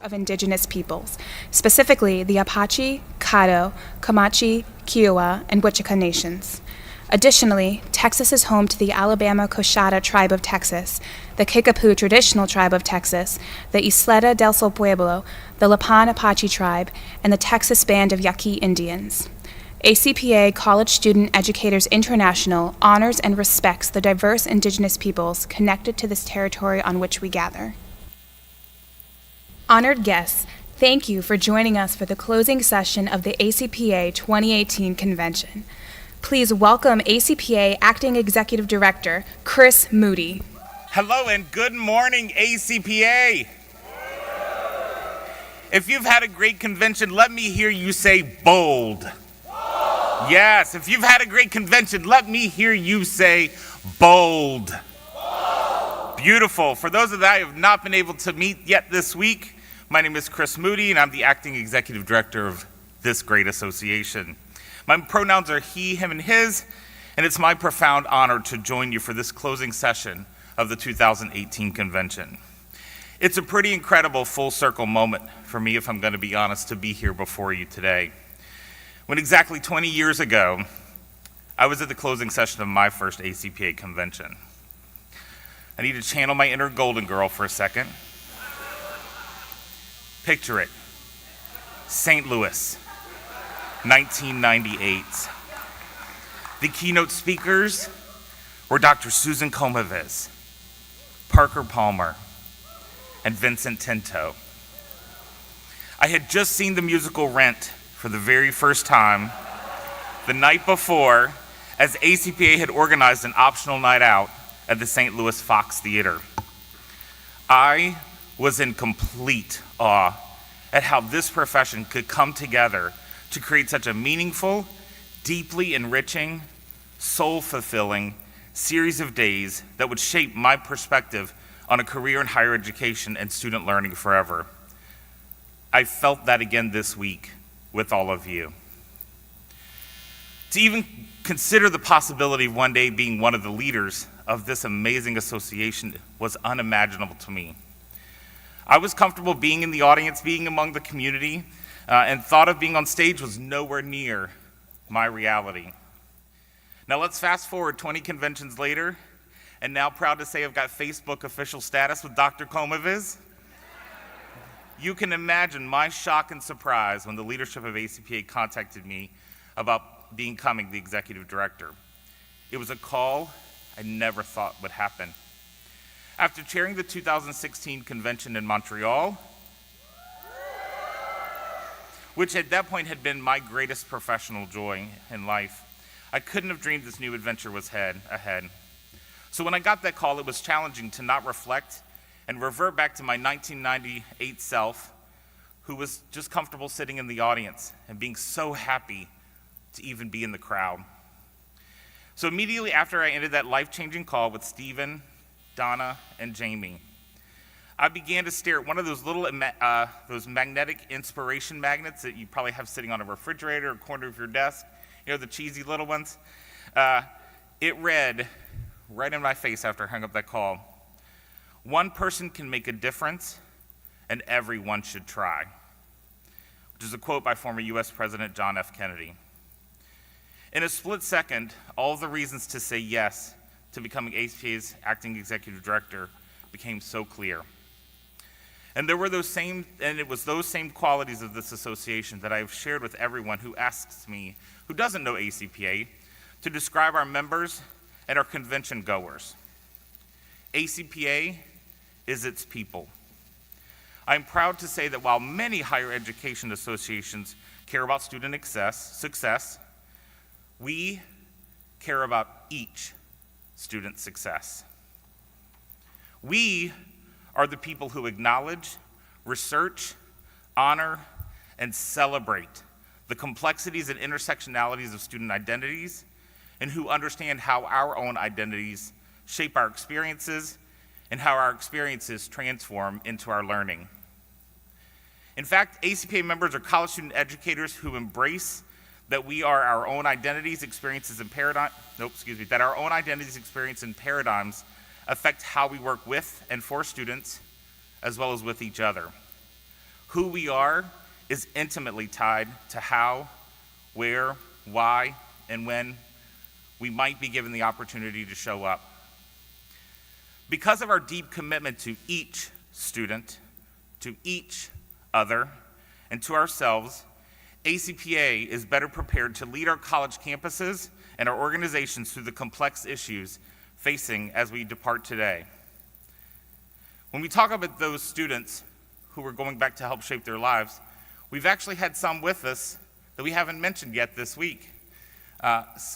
of indigenous peoples, specifically the Apache, Caddo, Comanche, Kiowa, and Wichita nations. Additionally, Texas is home to the Alabama Coshada tribe of Texas, the Kickapoo traditional tribe of Texas, the Isleta del Sol Pueblo, the Lipan Apache tribe, and the Texas Band of Yaqui Indians. ACPA College Student Educators International honors and respects the diverse indigenous peoples connected to this territory on which we gather. Honored guests, thank you for joining us for the closing session of the ACPA 2018 convention. Please welcome ACPA Acting Executive Director, Chris Moody. Hello and good morning, ACPA. If you've had a great convention, let me hear you say bold. Yes, if you've had a great convention, let me hear you say bold. Beautiful. For those of you I have not been able to meet yet this week, my name is Chris Moody, and I'm the Acting Executive Director of this great association. My pronouns are he, him, and his, and it's my profound honor to join you for this closing session of the 2018 convention. It's a pretty incredible full circle moment for me, if I'm going to be honest, to be here before you today. When exactly 20 years ago, I was at the closing session of my first ACPA convention. I need to channel my inner golden girl for a second. Picture it, St. Louis, 1998. The keynote speakers were Dr. Susan Komovez, Parker Palmer, and Vincent Tinto. I had just seen the musical Rent for the very first time the night before, as ACPA had organized an optional night out at the St. Louis Fox Theater. I was in complete awe at how this profession could come together to create such a meaningful, deeply enriching, soul-fulfilling series of days that would shape my perspective on a career in higher education and student learning forever. I felt that again this week with all of you. To even consider the possibility of one day being one of the leaders of this amazing association was unimaginable to me. I was comfortable being in the audience, being among the community, and thought of being on stage was nowhere near my reality. Now let's fast forward 20 conventions later, and now proud to say I've got Facebook official status with Dr. Komovez. You can imagine my shock and surprise when the leadership of ACPA contacted me about becoming the executive director. It was a call I never thought would happen. After chairing the 2016 convention in Montreal, which at that point had been my greatest professional joy in life, I couldn't have dreamed this new adventure was ahead. So when I got that call, it was challenging to not reflect and revert back to my 1998 self, who was just comfortable sitting in the audience and being so happy to even be in the crowd. So immediately after I ended that life-changing call with Stephen, Donna, and Jamie, I began to stare at one of those little those magnetic inspiration magnets that you probably have sitting on a refrigerator or corner of your desk, you know, the cheesy little ones. It read right in my face after I hung up that call, "One person can make a difference, and everyone should try," which is a quote by former US President John F. Kennedy. In a split second, all of the reasons to say yes to becoming ACPA's acting executive director became so clear. And it was those same qualities of this association that I've shared with everyone who asks me, who doesn't know ACPA, to describe our members and our convention goers. ACPA is its people. I'm proud to say that while many higher education associations care about student success, we care about each student's success. We are the people who acknowledge, research, honor, and celebrate the complexities and intersectionalities of student identities, and who understand how our own identities shape our experiences and how our experiences transform into our learning. In fact, ACPA members are college student educators who embrace that we are our own identities, experiences, and that our own identities, experiences, and paradigms affect how we work with and for students, as well as with each other. Who we are is intimately tied to how, where, why, and when we might be given the opportunity to show up. Because of our deep commitment to each student, to each other, and to ourselves, ACPA is better prepared to lead our college campuses and our organizations through the complex issues facing as we depart today. When we talk about those students who are going back to help shape their lives, we've actually had some with us that we haven't mentioned yet this week.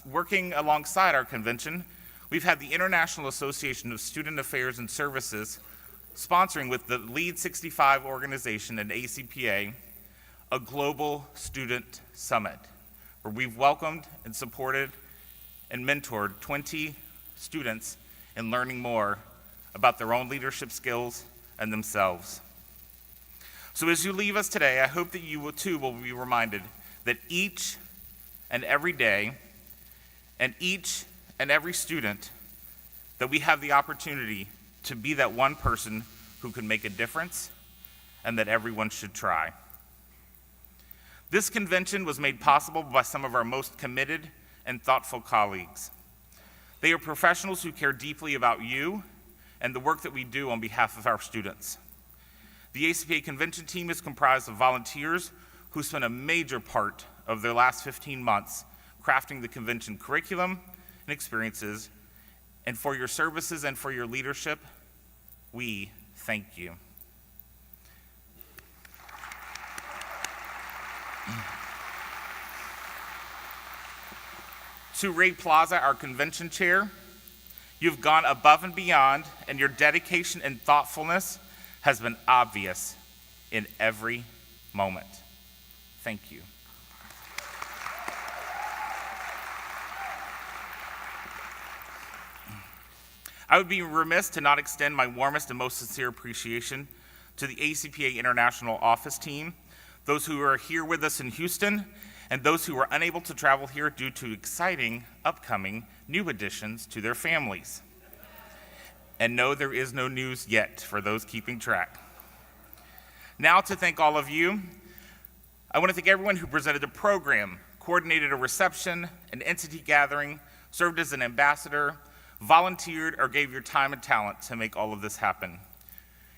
Working alongside our convention, we've had the International Association of Student Affairs and Services sponsoring with the Lead 65 organization and ACPA, a global student summit, where we've welcomed and supported and mentored 20 students in learning more about their own leadership skills and themselves. So as you leave us today, I hope that you too will be reminded that each and every day, and each and every student, that we have the opportunity to be that one person who can make a difference, and that everyone should try. This convention was made possible by some of our most committed and thoughtful colleagues. They are professionals who care deeply about you and the work that we do on behalf of our students. The ACPA convention team is comprised of volunteers who spent a major part of their last 15 months crafting the convention curriculum and experiences, and for your services and for your leadership, we thank you. To Ray Plaza, our convention chair, you've gone above and beyond, and your dedication and thoughtfulness has been obvious in every moment. Thank you. I would be remiss to not extend my warmest and most sincere appreciation to the ACPA International Office team, those who are here with us in Houston, and those who were unable to travel here due to exciting, upcoming new additions to their families. And no, there is no news yet for those keeping track. Now to thank all of you, I want to thank everyone who presented the program, coordinated a reception, an entity gathering, served as an ambassador, volunteered, or gave your time and talent to make all of this happen.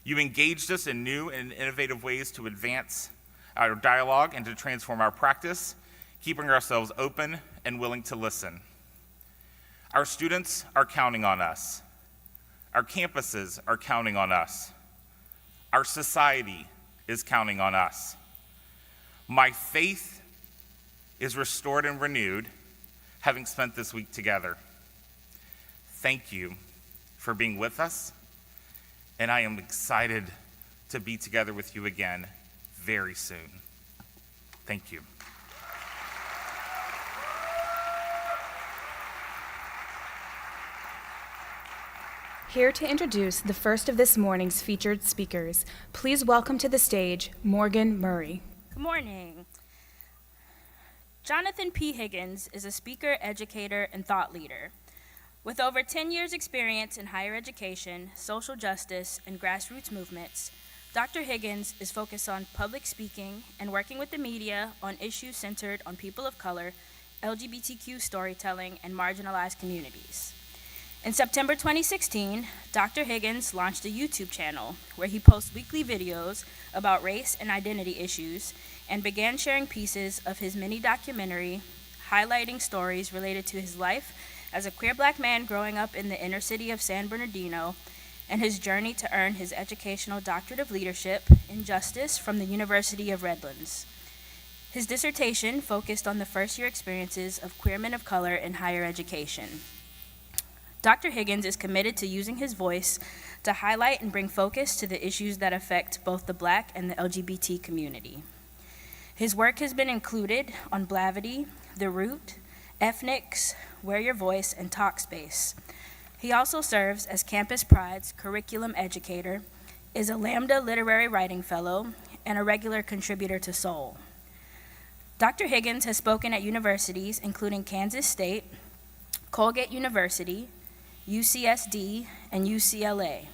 You engaged us in new and innovative ways to advance our dialogue and to transform our practice, keeping ourselves open and willing to listen. Our students are counting on us. Our campuses are counting on us. Our society is counting on us. My faith is restored and renewed, having spent this week together. Thank you for being with us, and I am excited to be together with you again very soon. Thank you. Here to introduce the first of this morning's featured speakers, please welcome to the stage Morgan Murray. Good morning. Jonathan P. Higgins is a speaker, educator, and thought leader. With over 10 years' experience in higher education, social justice, and grassroots movements, Dr. Higgins is focused on public speaking and working with the media on issues centered on people of color, LGBTQ storytelling, and marginalized communities. In September 2016, Dr. Higgins launched a YouTube channel where he posts weekly videos about race and identity issues and began sharing pieces of his mini documentary highlighting stories related to his life as a queer Black man growing up in the inner city of San Bernardino and his journey to earn his educational doctorate of leadership in justice from the University of Redlands. His dissertation focused on the first-year experiences of queer men of color in higher education. Dr. Higgins is committed to using his voice to highlight and bring focus to the issues that affect both the Black and the LGBT community. His work has been included on Blavity, The Root, Ethnics, Wear Your Voice, and Talkspace. He also serves as Campus Pride's curriculum educator, is a Lambda Literary Writing Fellow, and a regular contributor to Soul. Dr. Higgins has spoken at universities including Kansas State, Colgate University, UCSD, and UCLA.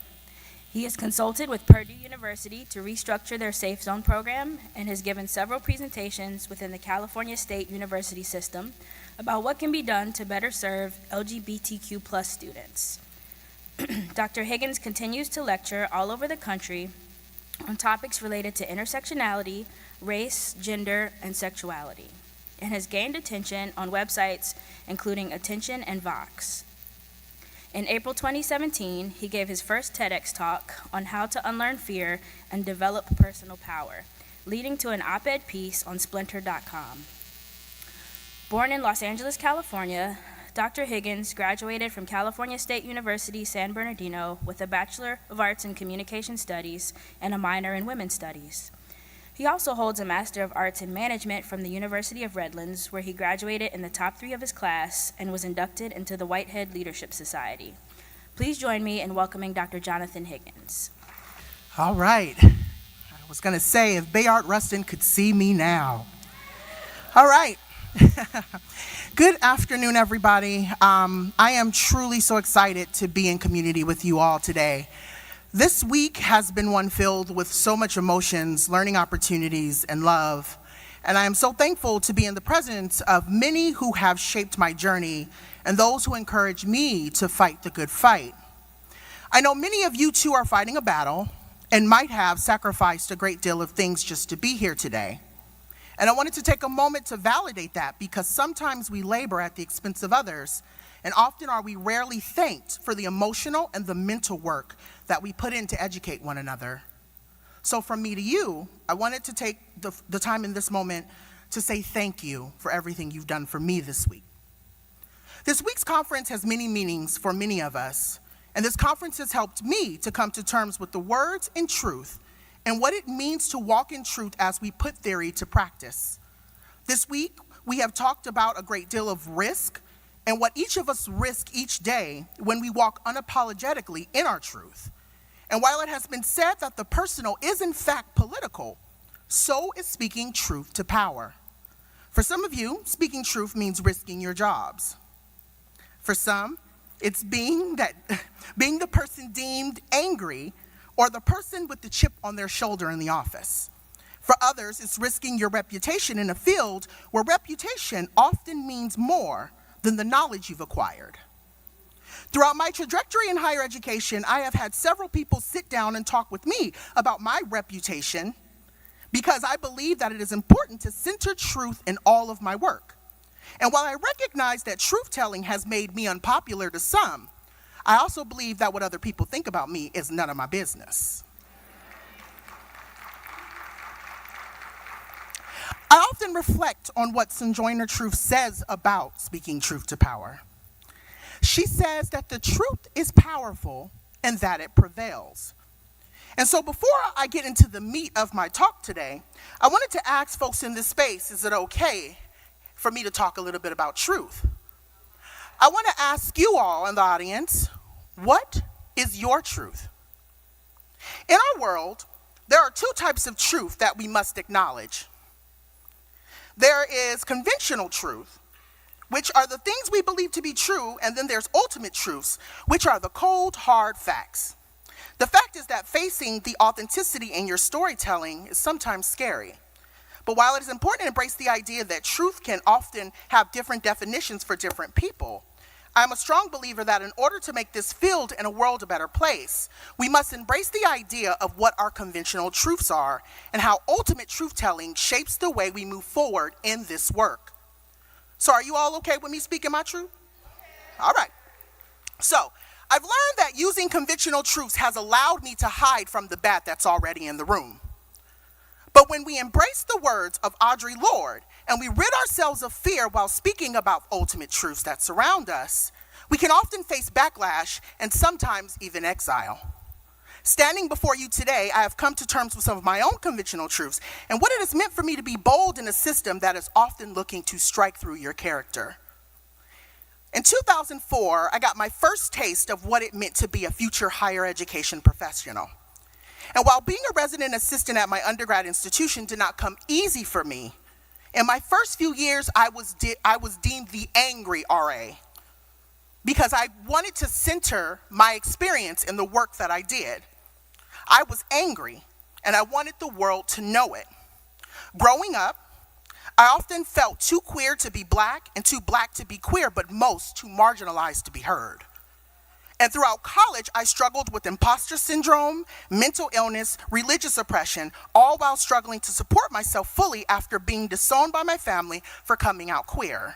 He has consulted with Purdue University to restructure their Safe Zone program and has given several presentations within the California State University system about what can be done to better serve LGBTQ+ students. Dr. Higgins continues to lecture all over the country on topics related to intersectionality, race, gender, and sexuality, and has gained attention on websites including Attention and Vox. In April 2017, he gave his first TEDx talk on how to unlearn fear and develop personal power, leading to an op-ed piece on Splinter.com. Born in Los Angeles, California, Dr. Higgins graduated from California State University, San Bernardino with a Bachelor of Arts in Communication Studies and a minor in Women's Studies. He also holds a Master of Arts in Management from the University of Redlands, where he graduated in the top 3 of his class and was inducted into the Whitehead Leadership Society. Please join me in welcoming Dr. Jonathan Higgins. All right. I was going to say, if Bayard Rustin could see me now. All right. Good afternoon, everybody. I am truly so excited to be in community with you all today. This week has been one filled with so much emotions, learning opportunities, and love. And I am so thankful to be in the presence of many who have shaped my journey and those who encourage me to fight the good fight. I know many of you too are fighting a battle and might have sacrificed a great deal of things just to be here today. And I wanted to take a moment to validate that, because sometimes we labor at the expense of others, and often are we rarely thanked for the emotional and the mental work that we put in to educate one another. So from me to you, I wanted to take the time in this moment to say thank you for everything you've done for me this week. This week's conference has many meanings for many of us, and this conference has helped me to come to terms with the words and truth and what it means to walk in truth as we put theory to practice. This week, we have talked about a great deal of risk and what each of us risk each day when we walk unapologetically in our truth. And while it has been said that the personal is in fact political, so is speaking truth to power. For some of you, speaking truth means risking your jobs. For some, it's being the person deemed angry or the person with the chip on their shoulder in the office. For others, it's risking your reputation in a field where reputation often means more than the knowledge you've acquired. Throughout my trajectory in higher education, I have had several people sit down and talk with me about my reputation, because I believe that it is important to center truth in all of my work. And while I recognize that truth-telling has made me unpopular to some, I also believe that what other people think about me is none of my business. I often reflect on what Sojourner Truth says about speaking truth to power. She says that the truth is powerful and that it prevails. And so before I get into the meat of my talk today, I wanted to ask folks in this space, is it okay for me to talk a little bit about truth? I want to ask you all in the audience, what is your truth? In our world, there are 2 types of truth that we must acknowledge. There is conventional truth, which are the things we believe to be true, and then there's ultimate truths, which are the cold, hard facts. The fact is that facing the authenticity in your storytelling is sometimes scary. But while it is important to embrace the idea that truth can often have different definitions for different people, I'm a strong believer that in order to make this field and a world a better place, we must embrace the idea of what our conventional truths are and how ultimate truth-telling shapes the way we move forward in this work. So are you all okay with me speaking my truth? All right. So I've learned that using conventional truths has allowed me to hide from the bat that's already in the room. But when we embrace the words of Audre Lorde and we rid ourselves of fear while speaking about ultimate truths that surround us, we can often face backlash and sometimes even exile. Standing before you today, I have come to terms with some of my own conventional truths and what it has meant for me to be bold in a system that is often looking to strike through your character. In 2004, I got my first taste of what it meant to be a future higher education professional. And while being a resident assistant at my undergrad institution did not come easy for me, in my first few years, I was deemed the angry RA because I wanted to center my experience in the work that I did. I was angry, and I wanted the world to know it. Growing up, I often felt too queer to be black and too black to be queer, but most too marginalized to be heard. And throughout college, I struggled with imposter syndrome, mental illness, religious oppression, all while struggling to support myself fully after being disowned by my family for coming out queer.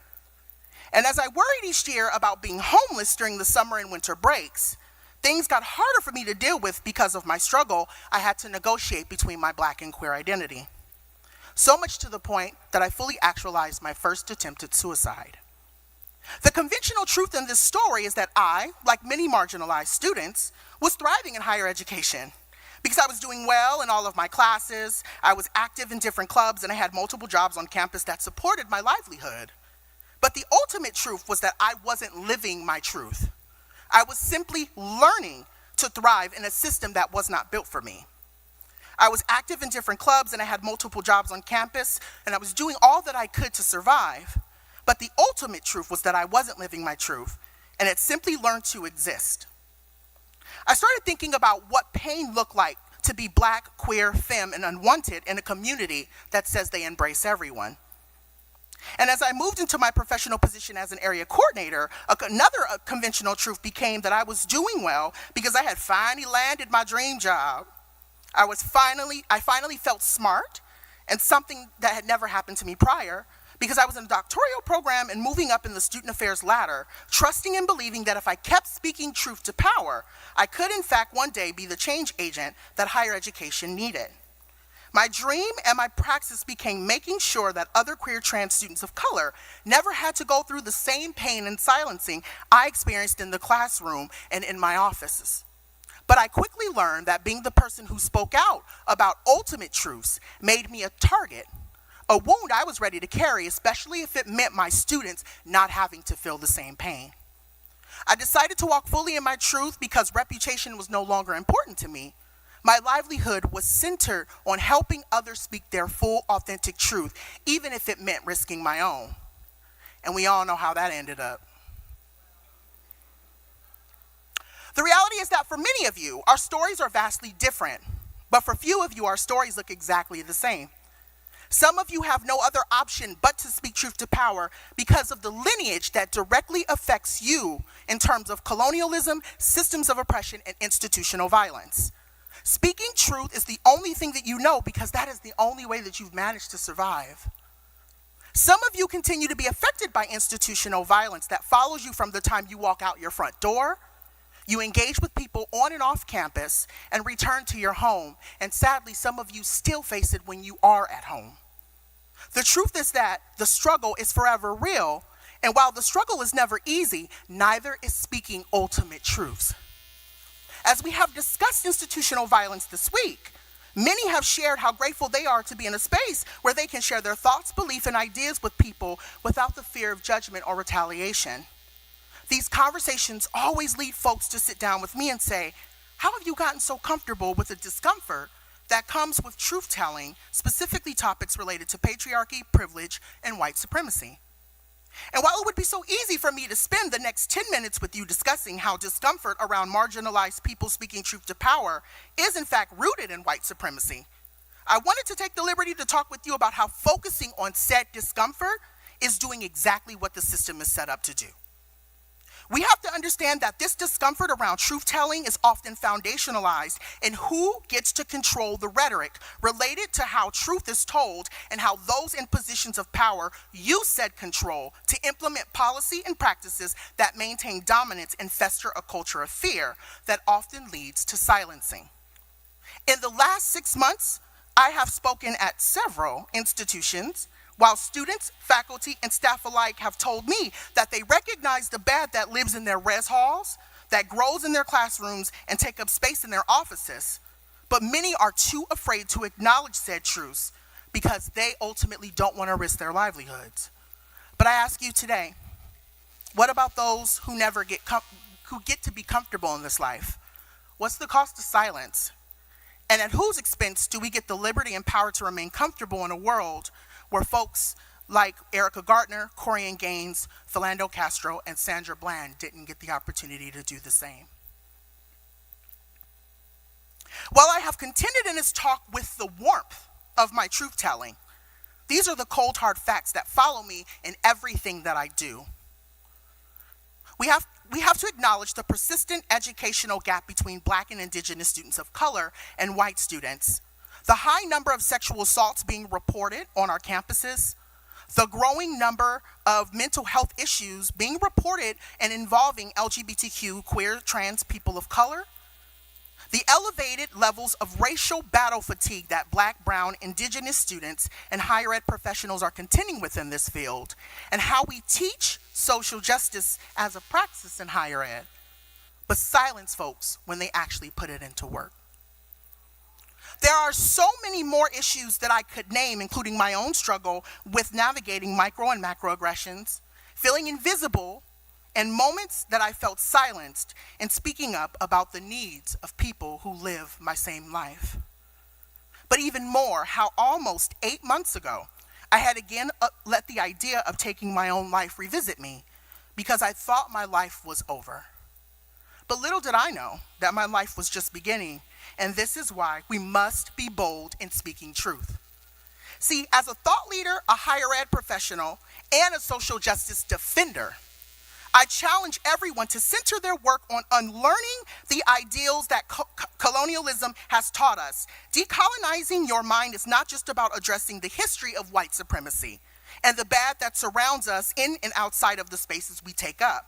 And as I worried each year about being homeless during the summer and winter breaks, things got harder for me to deal with because of my struggle. I had to negotiate between my black and queer identity. So much to the point that I fully actualized my first attempt at suicide. The conventional truth in this story is that I, like many marginalized students, was thriving in higher education because I was doing well in all of my classes, I was active in different clubs, and I had multiple jobs on campus that supported my livelihood. But the ultimate truth was that I wasn't living my truth. I was simply learning to thrive in a system that was not built for me. I was active in different clubs and I had multiple jobs on campus, and I was doing all that I could to survive. But the ultimate truth was that I wasn't living my truth, and had simply learned to exist. I started thinking about what pain looked like to be black, queer, femme, and unwanted in a community that says they embrace everyone. And as I moved into my professional position as an area coordinator, another conventional truth became that I was doing well because I had finally landed my dream job. I finally felt smart, and something that had never happened to me prior, because I was in a doctoral program and moving up in the student affairs ladder, trusting and believing that if I kept speaking truth to power, I could in fact one day be the change agent that higher education needed. My dream and my praxis became making sure that other queer trans students of color never had to go through the same pain and silencing I experienced in the classroom and in my offices. But I quickly learned that being the person who spoke out about ultimate truths made me a target, a wound I was ready to carry, especially if it meant my students not having to feel the same pain. I decided to walk fully in my truth because reputation was no longer important to me. My livelihood was centered on helping others speak their full, authentic truth, even if it meant risking my own. And we all know how that ended up. The reality is that for many of you, our stories are vastly different, but for few of you, our stories look exactly the same. Some of you have no other option but to speak truth to power because of the lineage that directly affects you in terms of colonialism, systems of oppression, and institutional violence. Speaking truth is the only thing that you know because that is the only way that you've managed to survive. Some of you continue to be affected by institutional violence that follows you from the time you walk out your front door, you engage with people on and off campus, and return to your home. And sadly, some of you still face it when you are at home. The truth is that the struggle is forever real, and while the struggle is never easy, neither is speaking ultimate truths. As we have discussed institutional violence this week, many have shared how grateful they are to be in a space where they can share their thoughts, beliefs, and ideas with people without the fear of judgment or retaliation. These conversations always lead folks to sit down with me and say, how have you gotten so comfortable with the discomfort that comes with truth-telling, specifically topics related to patriarchy, privilege, and white supremacy? And while it would be so easy for me to spend the next 10 minutes with you discussing how discomfort around marginalized people speaking truth to power is in fact rooted in white supremacy, I wanted to take the liberty to talk with you about how focusing on said discomfort is doing exactly what the system is set up to do. We have to understand that this discomfort around truth-telling is often foundationalized in who gets to control the rhetoric related to how truth is told and how those in positions of power use said control to implement policy and practices that maintain dominance and fester a culture of fear that often leads to silencing. In the last 6 months, I have spoken at several institutions while students, faculty, and staff alike have told me that they recognize the bad that lives in their res halls, that grows in their classrooms, and take up space in their offices. But many are too afraid to acknowledge said truths because they ultimately don't want to risk their livelihoods. But I ask you today, what about those who get to be comfortable in this life? What's the cost of silence? And at whose expense do we get the liberty and power to remain comfortable in a world where folks like Erica Gardner, Corian Gaines, Philando Castro, and Sandra Bland didn't get the opportunity to do the same? While I have contended in this talk with the warmth of my truth-telling, these are the cold, hard facts that follow me in everything that I do. We have to acknowledge the persistent educational gap between Black and Indigenous students of color and white students, the high number of sexual assaults being reported on our campuses, the growing number of mental health issues being reported and involving LGBTQ, queer, trans people of color, the elevated levels of racial battle fatigue that Black, brown, Indigenous students and higher ed professionals are contending with in this field, and how we teach social justice as a practice in higher ed, but silence folks when they actually put it into work. There are so many more issues that I could name, including my own struggle with navigating micro and macroaggressions, feeling invisible, and moments that I felt silenced in speaking up about the needs of people who live my same life. But even more, how almost 8 months ago, I had again let the idea of taking my own life revisit me because I thought my life was over. But little did I know that my life was just beginning, and this is why we must be bold in speaking truth. See, as a thought leader, a higher ed professional, and a social justice defender, I challenge everyone to center their work on unlearning the ideals that colonialism has taught us. Decolonizing your mind is not just about addressing the history of white supremacy and the bad that surrounds us in and outside of the spaces we take up,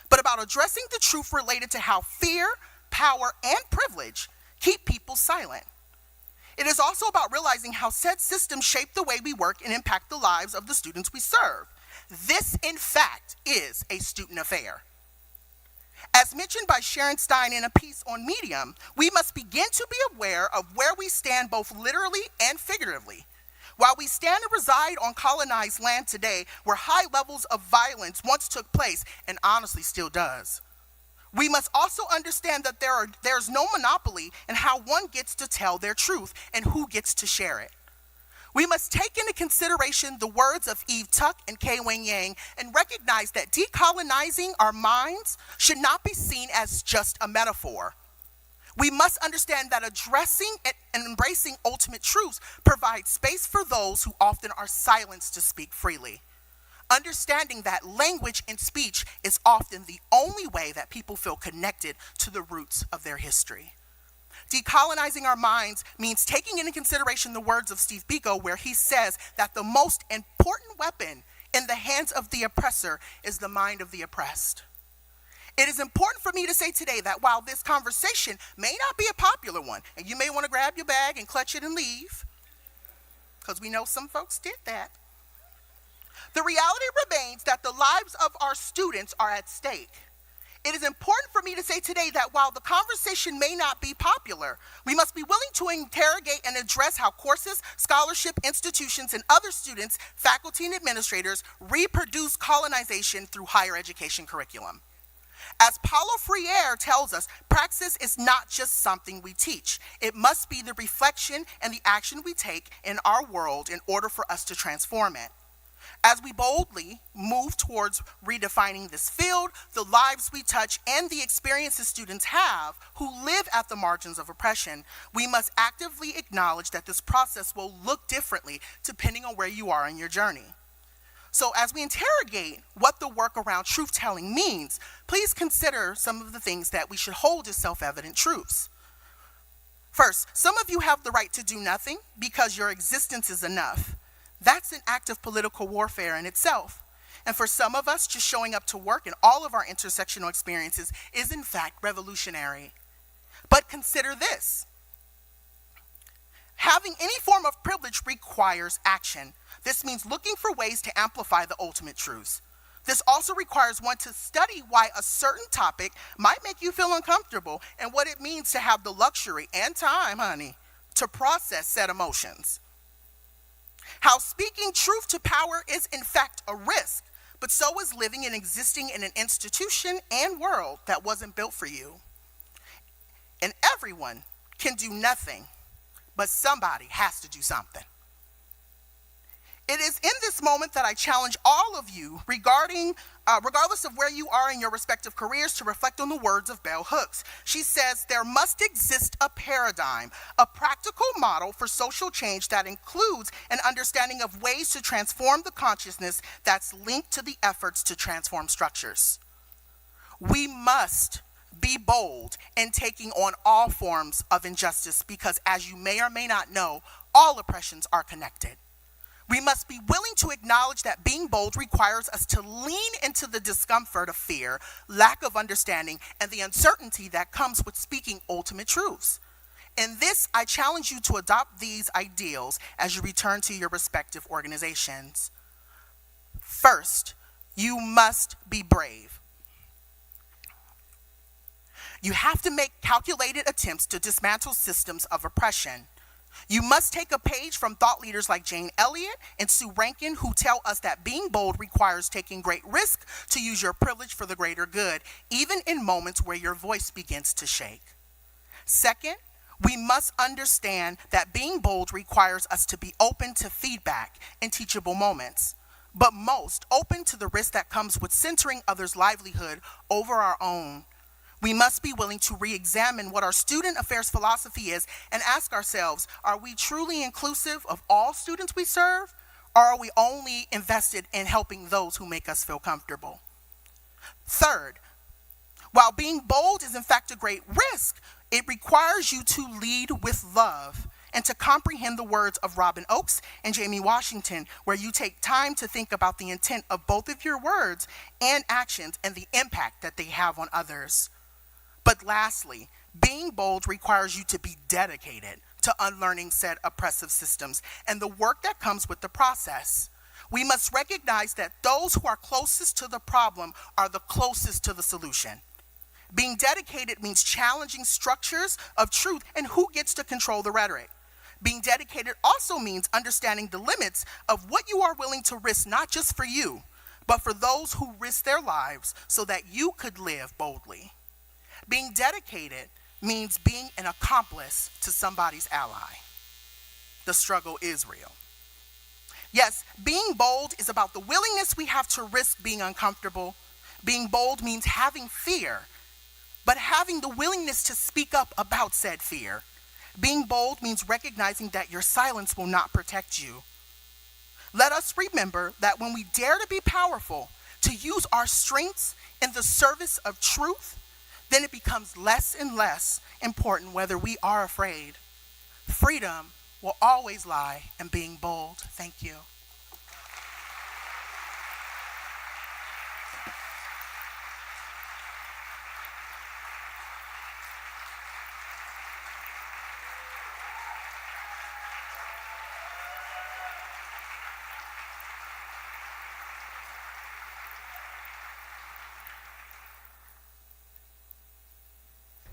but about addressing the truth related to how fear, power, and privilege keep people silent. It is also about realizing how said systems shape the way we work and impact the lives of the students we serve. This, in fact, is a student affair. As mentioned by Sharon Stein in a piece on Medium, we must begin to be aware of where we stand both literally and figuratively. While we stand and reside on colonized land today, where high levels of violence once took place, and honestly still does, we must also understand that there's no monopoly in how one gets to tell their truth and who gets to share it. We must take into consideration the words of Eve Tuck and Kay Wang Yang and recognize that decolonizing our minds should not be seen as just a metaphor. We must understand that addressing and embracing ultimate truths provides space for those who often are silenced to speak freely. Understanding that language and speech is often the only way that people feel connected to the roots of their history. Decolonizing our minds means taking into consideration the words of Steve Biko, where he says that the most important weapon in the hands of the oppressor is the mind of the oppressed. It is important for me to say today that while this conversation may not be a popular one, and you may want to grab your bag and clutch it and leave, because we know some folks did that, the reality remains that the lives of our students are at stake. It is important for me to say today that while the conversation may not be popular, we must be willing to interrogate and address how courses, scholarship institutions, and other students, faculty, and administrators reproduce colonization through higher education curriculum. As Paulo Freire tells us, praxis is not just something we teach. It must be the reflection and the action we take in our world in order for us to transform it. As we boldly move towards redefining this field, the lives we touch, and the experiences students have who live at the margins of oppression, we must actively acknowledge that this process will look differently depending on where you are in your journey. So as we interrogate what the work around truth-telling means, please consider some of the things that we should hold as self-evident truths. First, some of you have the right to do nothing because your existence is enough. That's an act of political warfare in itself. And for some of us, just showing up to work in all of our intersectional experiences is in fact revolutionary. But consider this. Having any form of privilege requires action. This means looking for ways to amplify the ultimate truths. This also requires one to study why a certain topic might make you feel uncomfortable and what it means to have the luxury and time, honey, to process said emotions. How speaking truth to power is in fact a risk, but so is living and existing in an institution and world that wasn't built for you. And everyone can do nothing, but somebody has to do something. It is in this moment that I challenge all of you regardless of where you are in your respective careers, to reflect on the words of Bell Hooks. She says, there must exist a paradigm, a practical model for social change that includes an understanding of ways to transform the consciousness that's linked to the efforts to transform structures. We must be bold in taking on all forms of injustice because, as you may or may not know, all oppressions are connected. We must be willing to acknowledge that being bold requires us to lean into the discomfort of fear, lack of understanding, and the uncertainty that comes with speaking ultimate truths. In this, I challenge you to adopt these ideals as you return to your respective organizations. First, you must be brave. You have to make calculated attempts to dismantle systems of oppression. You must take a page from thought leaders like Jane Elliott and Sue Rankin, who tell us that being bold requires taking great risk to use your privilege for the greater good, even in moments where your voice begins to shake. Second, we must understand that being bold requires us to be open to feedback and teachable moments, but most open to the risk that comes with centering others' livelihood over our own. We must be willing to re-examine what our student affairs philosophy is and ask ourselves, are we truly inclusive of all students we serve, or are we only invested in helping those who make us feel comfortable? Third, while being bold is in fact a great risk, it requires you to lead with love and to comprehend the words of Robin Oakes and Jamie Washington, where you take time to think about the intent of both of your words and actions and the impact that they have on others. But lastly, being bold requires you to be dedicated to unlearning said oppressive systems and the work that comes with the process. We must recognize that those who are closest to the problem are the closest to the solution. Being dedicated means challenging structures of truth and who gets to control the rhetoric. Being dedicated also means understanding the limits of what you are willing to risk, not just for you, but for those who risk their lives so that you could live boldly. Being dedicated means being an accomplice to somebody's ally. The struggle is real. Yes, being bold is about the willingness we have to risk being uncomfortable. Being bold means having fear, but having the willingness to speak up about said fear. Being bold means recognizing that your silence will not protect you. Let us remember that when we dare to be powerful, to use our strengths in the service of truth, then it becomes less and less important whether we are afraid. Freedom will always lie in being bold. Thank you.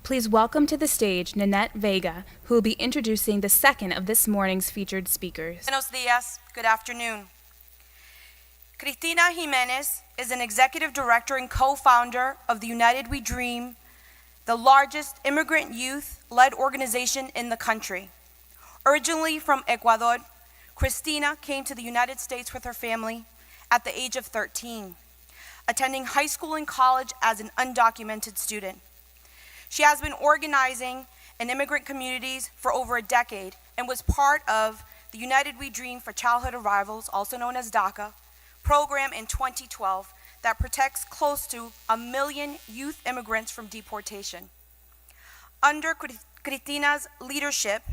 Please welcome to the stage Nanette Vega, who will be introducing the second of this morning's featured speakers. Buenos dias, good afternoon. Christina Jiménez is an executive director and co-founder of the United We Dream, the largest immigrant youth-led organization in the country. Originally from Ecuador, Christina came to the United States with her family at the age of 13, attending high school and college as an undocumented student. She has been organizing in immigrant communities for over a decade and was part of the United We Dream for Childhood Arrivals, also known as DACA, program in 2012 that protects close to 1 million youth immigrants from deportation. Under Christina's leadership,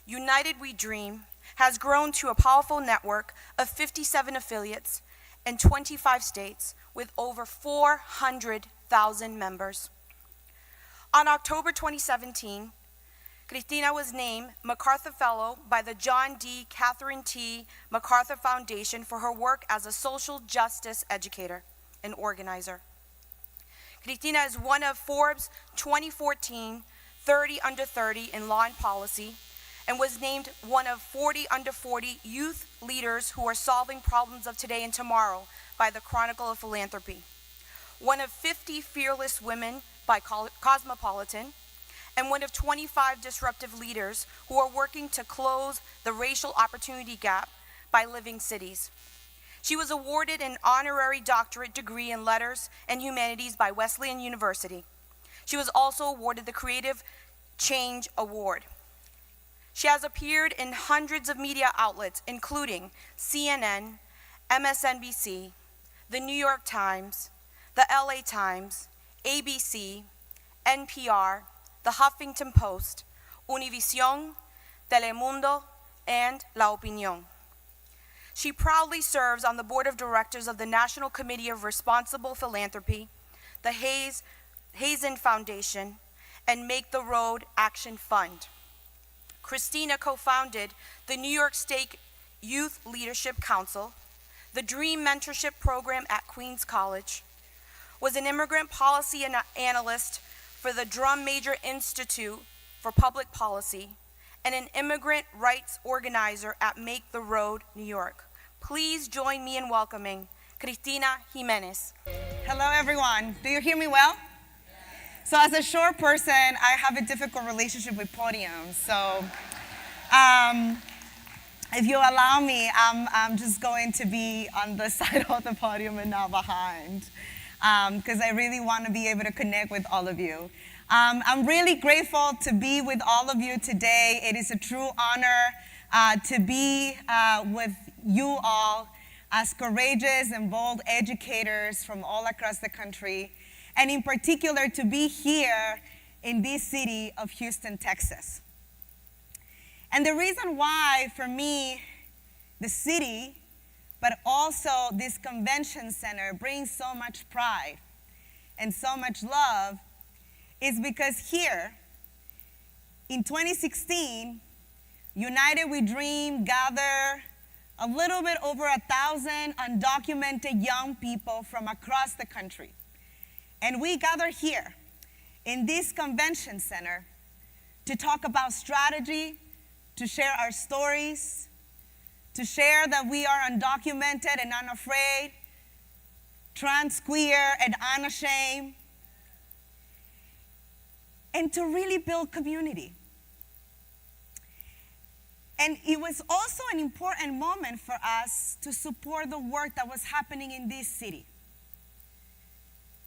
United We Dream has grown to a powerful network of 57 affiliates in 25 states with over 400,000 members. On October 2017, Christina was named MacArthur Fellow by the John D. Catherine T. MacArthur Foundation for her work as a social justice educator and organizer. Christina is one of Forbes' 2014 30 Under 30 in Law and Policy and was named one of 40 Under 40 youth leaders who are solving problems of today and tomorrow by the Chronicle of Philanthropy. One of 50 fearless women by Cosmopolitan, and one of 25 disruptive leaders who are working to close the racial opportunity gap by Living Cities. She was awarded an honorary doctorate degree in letters and humanities by Wesleyan University. She was also awarded the Creative Change Award. She has appeared in hundreds of media outlets, including CNN, MSNBC, The New York Times, the LA Times, ABC, NPR, the Huffington Post, Univision, Telemundo, and La Opinión. She proudly serves on the board of directors of the National Committee of Responsible Philanthropy, the Hazen Foundation, and Make the Road Action Fund. Christina co-founded the New York State Youth Leadership Council, the Dream Mentorship Program at Queens College, was an immigrant policy analyst for the Drum Major Institute for Public Policy, and an immigrant rights organizer at Make the Road, New York. Please join me in welcoming Christina Jiménez. Hello, everyone. Do you hear me well? So as a short person, I have a difficult relationship with podiums. So if you allow me, I'm just going to be on the side of the podium and not behind, because I really want to be able to connect with all of you. I'm really grateful to be with all of you today. It is a true honor to be with you all as courageous and bold educators from all across the country, and in particular to be here in this city of Houston, Texas. And the reason why, for me, the city, but also this convention center brings so much pride and so much love is because here, in 2016, United We Dream gathered a little bit over 1,000 undocumented young people from across the country. And we gather here in this convention center to talk about strategy, to share our stories, to share that we are undocumented and unafraid, trans, queer, and unashamed, and to really build community. And it was also an important moment for us to support the work that was happening in this city.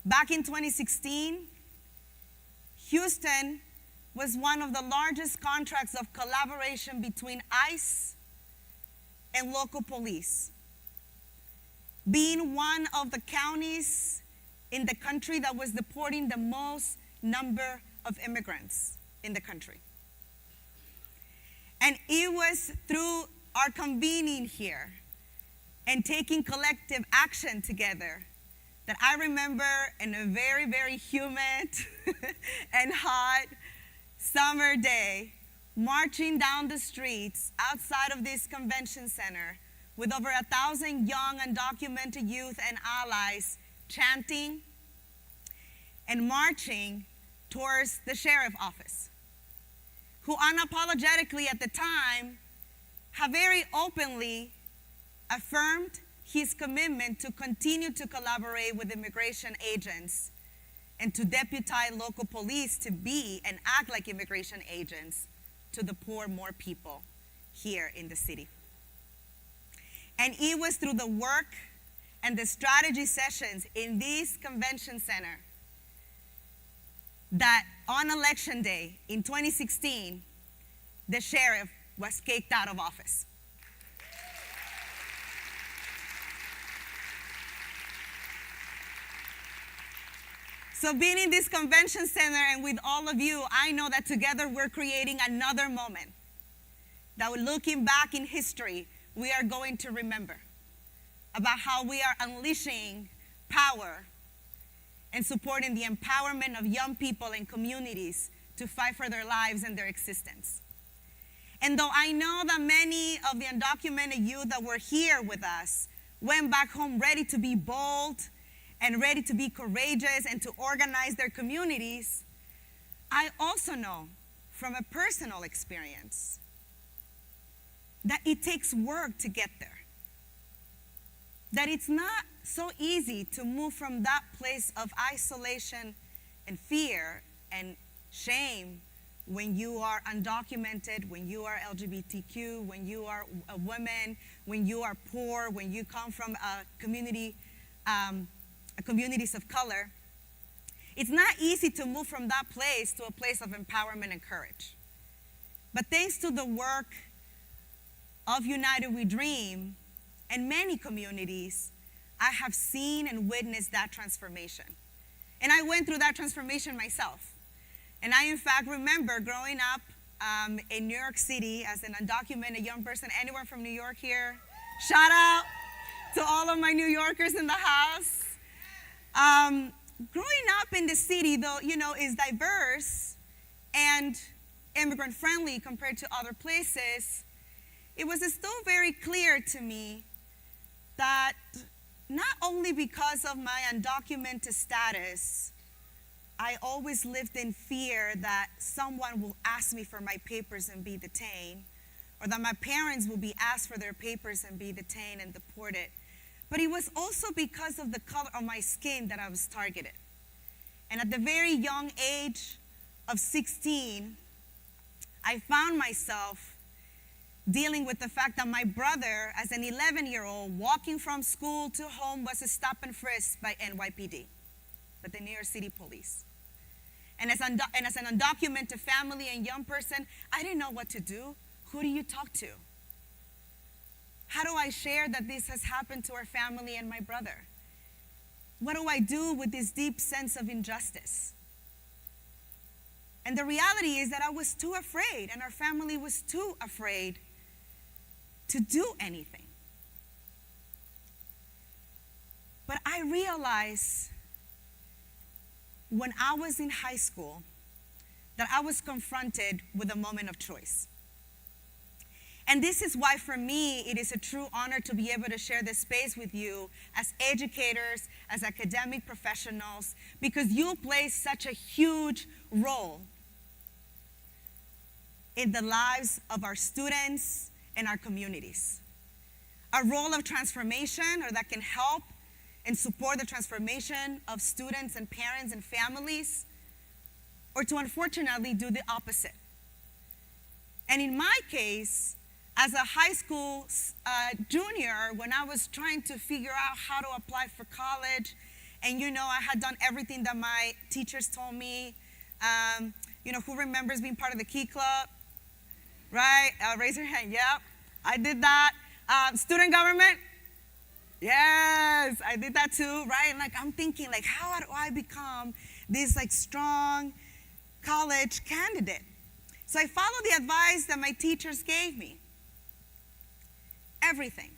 Back in 2016, Houston was one of the largest contracts of collaboration between ICE and local police, being one of the counties in the country that was deporting the most number of immigrants in the country. And it was through our convening here and taking collective action together that I remember in a very, very humid and hot summer day, marching down the streets outside of this convention center with over 1,000 young undocumented youth and allies chanting and marching towards the sheriff's office, who unapologetically at the time have very openly affirmed his commitment to continue to collaborate with immigration agents and to deputize local police to be and act like immigration agents to deport more people here in the city. And it was through the work and the strategy sessions in this convention center that on election day in 2016, the sheriff was kicked out of office. So being in this convention center and with all of you, I know that together we're creating another moment that looking back in history, we are going to remember about how we are unleashing power and supporting the empowerment of young people and communities to fight for their lives and their existence. And though I know that many of the undocumented youth that were here with us went back home ready to be bold and ready to be courageous and to organize their communities, I also know from a personal experience that it takes work to get there. That it's not so easy to move from that place of isolation and fear and shame when you are undocumented, when you are LGBTQ, when you are a woman, when you are poor, when you come from communities of color, it's not easy to move from that place to a place of empowerment and courage. But thanks to the work of United We Dream and many communities, I have seen and witnessed that transformation. And I went through that transformation myself. And I, in fact, remember growing up in New York City as an undocumented young person. Anyone from New York here? Shout out to all of my New Yorkers in the house. Growing up in the city, though, is diverse and immigrant-friendly compared to other places, it was still very clear to me that not only because of my undocumented status, I always lived in fear that someone will ask me for my papers and be detained, or that my parents will be asked for their papers and be detained and deported. But it was also because of the color of my skin that I was targeted. And at the very young age of 16, I found myself dealing with the fact that my brother, as an 11-year-old, walking from school to home, was stopped and frisked by NYPD, by the New York City police. And as an undocumented family and young person, I didn't know what to do. Who do you talk to? How do I share that this has happened to our family and my brother? What do I do with this deep sense of injustice? And the reality is that I was too afraid, and our family was too afraid to do anything. But I realized when I was in high school that I was confronted with a moment of choice. And this is why, for me, it is a true honor to be able to share this space with you as educators, as academic professionals, because you play such a huge role in the lives of our students and our communities. A role of transformation, or that can help and support the transformation of students and parents and families, or to unfortunately do the opposite. And in my case, as a high school junior, when I was trying to figure out how to apply for college, and I had done everything that my teachers told me. Who remembers being part of the Key Club? Right? Raise your hand. Yep, I did that. Student government? Yes, I did that too, right? And I'm thinking, how do I become this strong college candidate? So I followed the advice that my teachers gave me. Everything,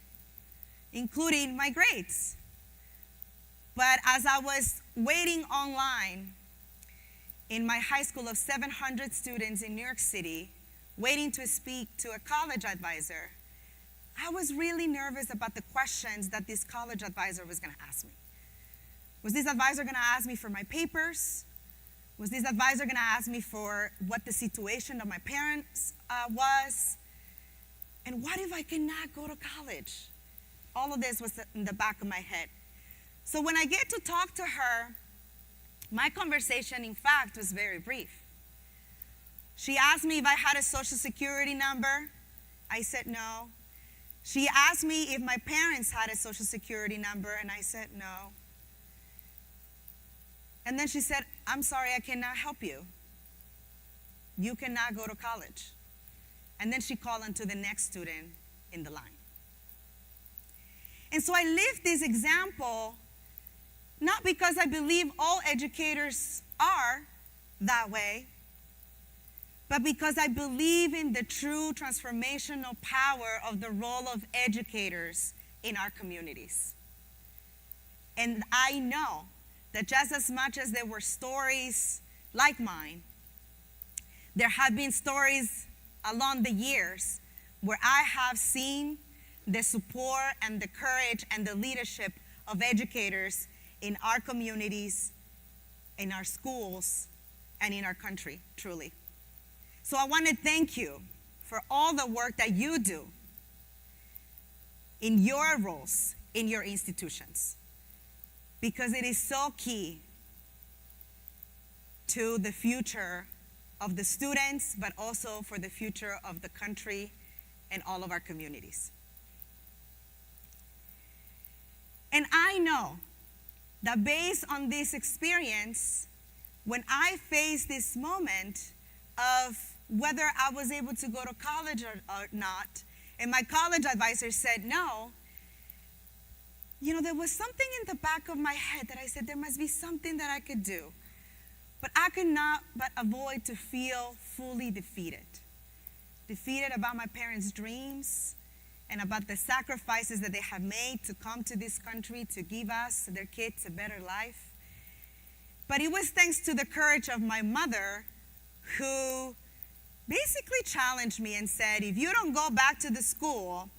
including my grades. But as I was waiting online in my high school of 700 students in New York City, waiting to speak to a college advisor, I was really nervous about the questions that this college advisor was going to ask me. Was this advisor going to ask me for my papers? Was this advisor going to ask me for what the situation of my parents was? And what if I cannot go to college? All of this was in the back of my head. So when I get to talk to her, my conversation, in fact, was very brief. She asked me if I had a social security number. I said no. She asked me if my parents had a social security number, and I said no. And then she said, "I'm sorry, I cannot help you. You cannot go to college." And then she called on to the next student in the line. And so I live this example, not because I believe all educators are that way, but because I believe in the true transformational power of the role of educators in our communities. And I know that just as much as there were stories like mine, there have been stories along the years where I have seen the support and the courage and the leadership of educators in our communities, in our schools, and in our country, truly. So I want to thank you for all the work that you do in your roles, in your institutions, because it is so key to the future of the students, but also for the future of the country and all of our communities. And I know that based on this experience, when I faced this moment of whether I was able to go to college or not, and my college advisor said no, there was something in the back of my head that I said there must be something that I could do. But I could not but avoid to feel fully defeated. Defeated about my parents' dreams and about the sacrifices that they have made to come to this country to give us, their kids, a better life. But it was thanks to the courage of my mother, who basically challenged me and said, if you don't go back to the school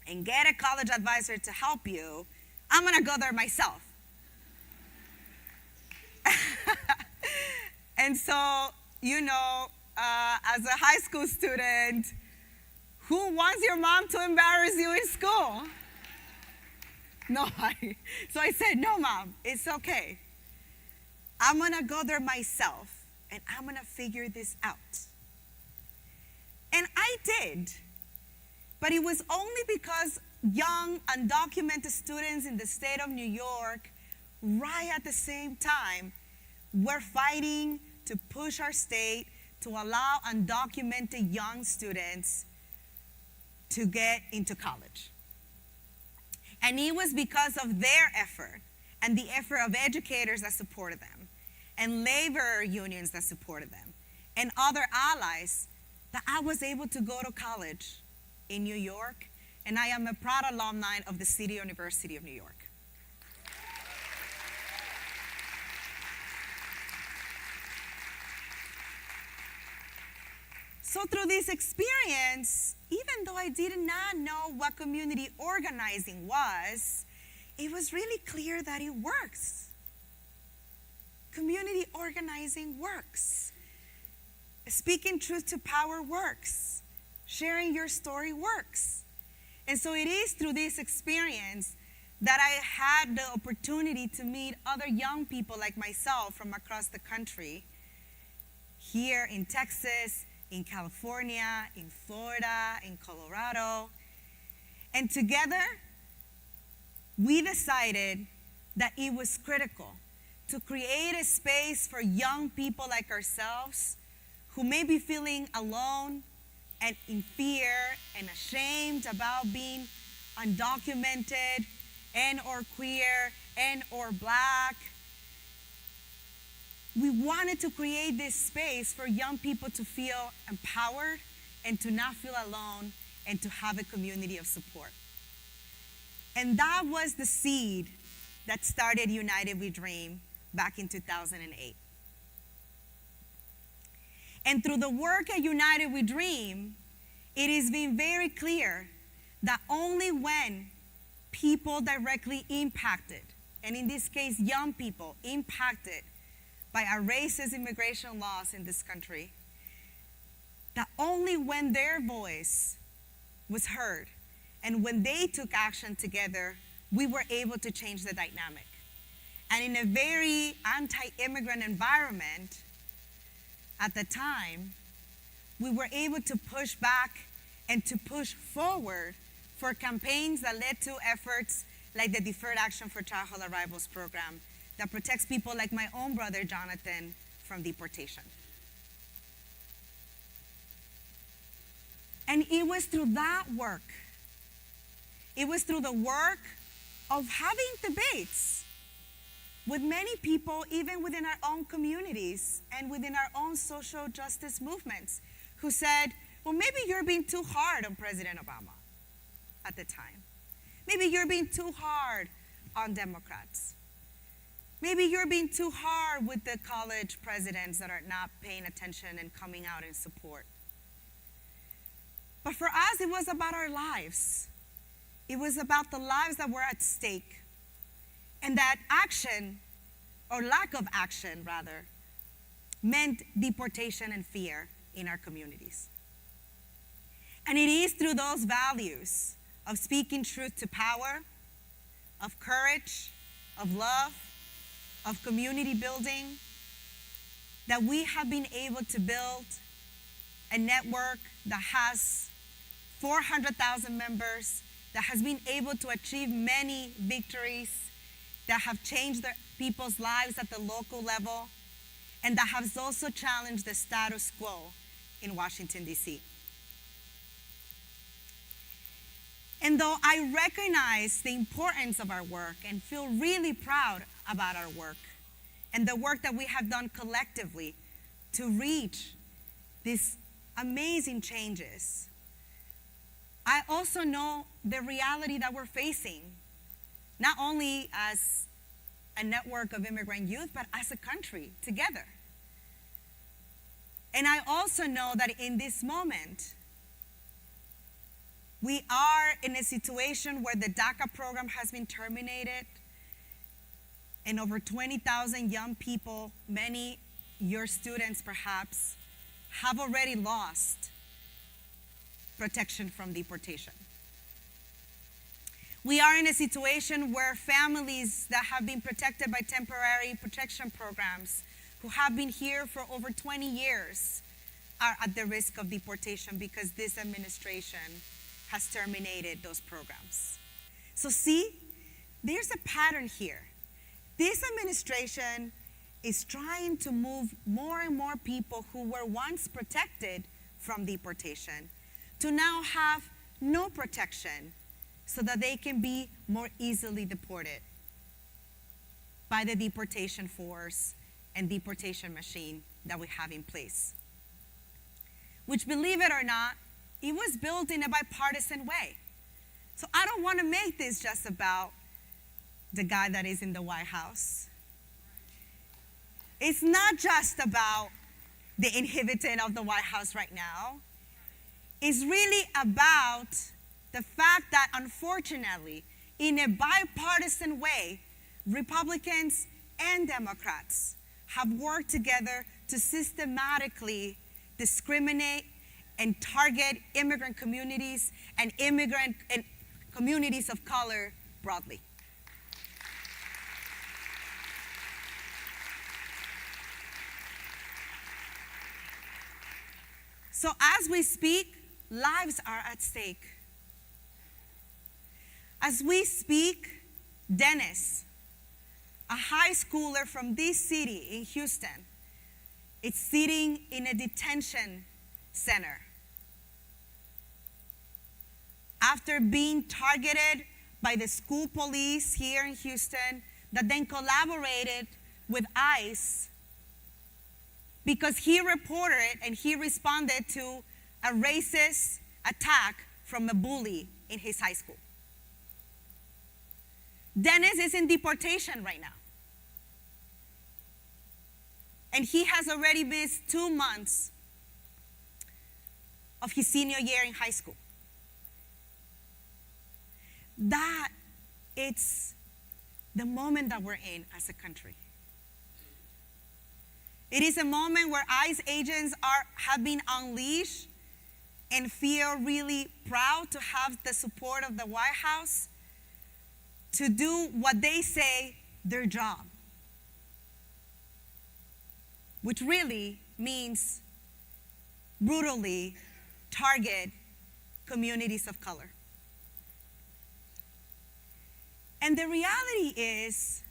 and get a college advisor to help you, I'm gonna go there myself. And so, as a high school student, who wants your mom to embarrass you in school? Nobody. So I said, no, Mom, it's okay. I'm gonna go there myself, and I'm gonna figure this out. And I did. But it was only because young, undocumented students in the state of New York, right at the same time, were fighting to push our state to allow undocumented young students to get into college. And it was because of their effort and the effort of educators that supported them and labor unions that supported them and other allies that I was able to go to college in New York, and I am a proud alumni of the City University of New York. So through this experience, even though I did not know what community organizing was, it was really clear that it works. Community organizing works. Speaking truth to power works. Sharing your story works. And so it is through this experience that I had the opportunity to meet other young people like myself from across the country, here in Texas, in California, in Florida, in Colorado. And together, we decided that it was critical to create a space for young people like ourselves who may be feeling alone and in fear and ashamed about being undocumented and or queer and or black. We wanted to create this space for young people to feel empowered and to not feel alone and to have a community of support. And that was the seed that started United We Dream back in 2008. And through the work at United We Dream, it has been very clear that only when people directly impacted, and in this case, young people impacted by our racist immigration laws in this country, that only when their voice was heard and when they took action together, we were able to change the dynamic. And in a very anti-immigrant environment at the time, we were able to push back and to push forward for campaigns that led to efforts like the Deferred Action for Childhood Arrivals program that protects people like my own brother, Jonathan, from deportation. And it was through that work, it was through the work of having debates with many people, even within our own communities and within our own social justice movements, who said, well, maybe you're being too hard on President Obama at the time. Maybe you're being too hard on Democrats. Maybe you're being too hard with the college presidents that are not paying attention and coming out in support. But for us, it was about our lives. It was about the lives that were at stake. And that action, or lack of action rather, meant deportation and fear in our communities. And it is through those values of speaking truth to power, of courage, of love, of community building, that we have been able to build a network that has 400,000 members, that has been able to achieve many victories, that have changed people's lives at the local level, and that has also challenged the status quo in Washington, D.C. And though I recognize the importance of our work and feel really proud about our work and the work that we have done collectively to reach these amazing changes, I also know the reality that we're facing, not only as a network of immigrant youth, but as a country together. And I also know that in this moment, we are in a situation where the DACA program has been terminated, and over 20,000 young people, many your students perhaps, have already lost protection from deportation. We are in a situation where families that have been protected by temporary protection programs, who have been here for over 20 years, are at the risk of deportation because this administration has terminated those programs. So see, there's a pattern here. This administration is trying to move more and more people who were once protected from deportation to now have no protection so that they can be more easily deported by the deportation force and deportation machine that we have in place. Which, believe it or not, it was built in a bipartisan way. So I don't want to make this just about the guy that is in the White House. It's not just about the inhabitant of the White House right now. It's really about the fact that, unfortunately, in a bipartisan way, Republicans and Democrats have worked together to systematically discriminate and target immigrant communities and communities of color broadly. So as we speak, lives are at stake. As we speak, Dennis, a high schooler from this city in Houston, is sitting in a detention center after being targeted by the school police here in Houston that then collaborated with ICE because he reported and he responded to a racist attack from a bully in his high school. Dennis is in deportation right now. And he has already missed 2 months of his senior year in high school. That it's the moment that we're in as a country. It is a moment where ICE agents have been unleashed and feel really proud to have the support of the White House to do what they say their job, which really means brutally target communities of color. And the reality is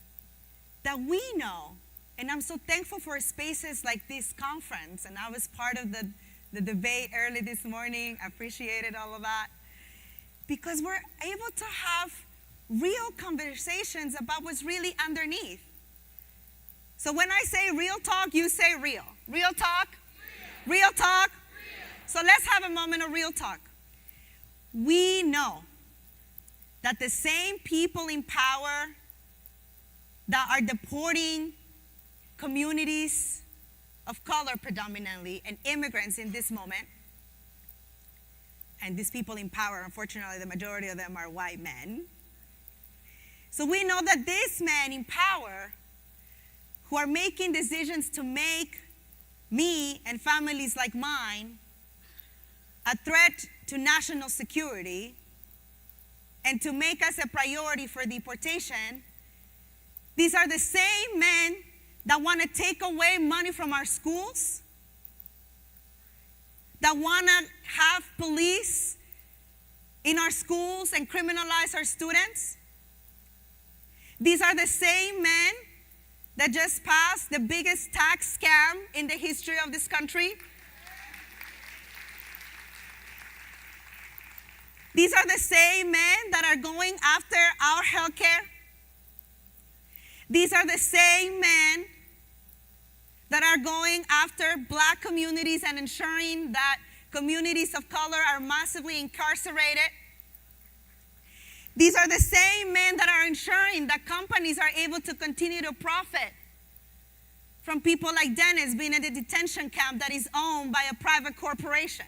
that we know, and I'm so thankful for spaces like this conference, and I was part of the debate early this morning. I appreciated all of that, because we're able to have real conversations about what's really underneath. So when I say real talk, you say real. Real talk? Real, real talk? Real. So let's have a moment of real talk. We know that the same people in power that are deporting communities of color predominantly and immigrants in this moment, and these people in power, unfortunately, the majority of them are white men. So we know that these men in power who are making decisions to make me and families like mine a threat to national security and to make us a priority for deportation, these are the same men that want to take away money from our schools, that want to have police in our schools and criminalize our students. These are the same men that just passed the biggest tax scam in the history of this country. These are the same men that are going after our health care. These are the same men that are going after Black communities and ensuring that communities of color are massively incarcerated. These are the same men that are ensuring that companies are able to continue to profit from people like Dennis being in a detention camp that is owned by a private corporation.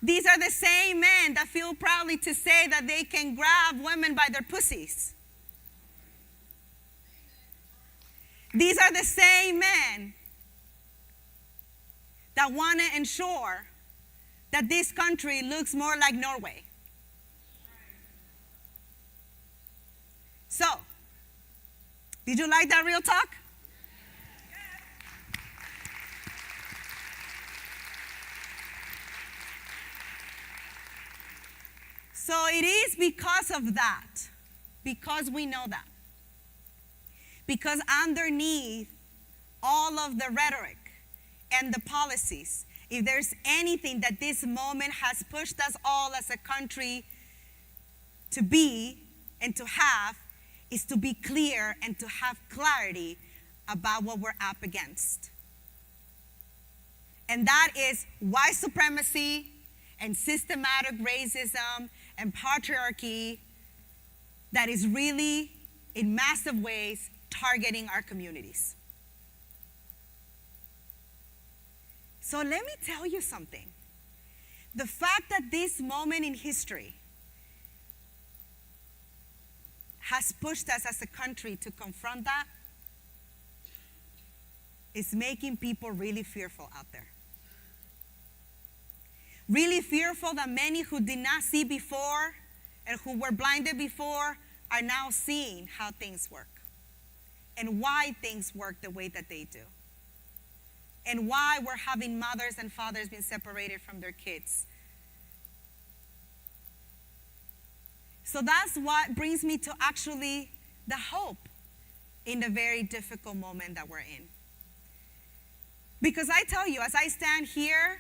These are the same men that feel proudly to say that they can grab women by their pussies. These are the same men that want to ensure that this country looks more like Norway. So, did you like that real talk? So it is because of that, because we know that. Because underneath all of the rhetoric and the policies, if there's anything that this moment has pushed us all as a country to be and to have, is to be clear and to have clarity about what we're up against. And that is white supremacy and systematic racism and patriarchy that is really, in massive ways, targeting our communities. So let me tell you something. The fact that this moment in history has pushed us as a country to confront that is making people really fearful out there. Really fearful that many who did not see before and who were blinded before are now seeing how things work and why things work the way that they do and why we're having mothers and fathers being separated from their kids. So that's what brings me to actually the hope in the very difficult moment that we're in. Because I tell you, as I stand here,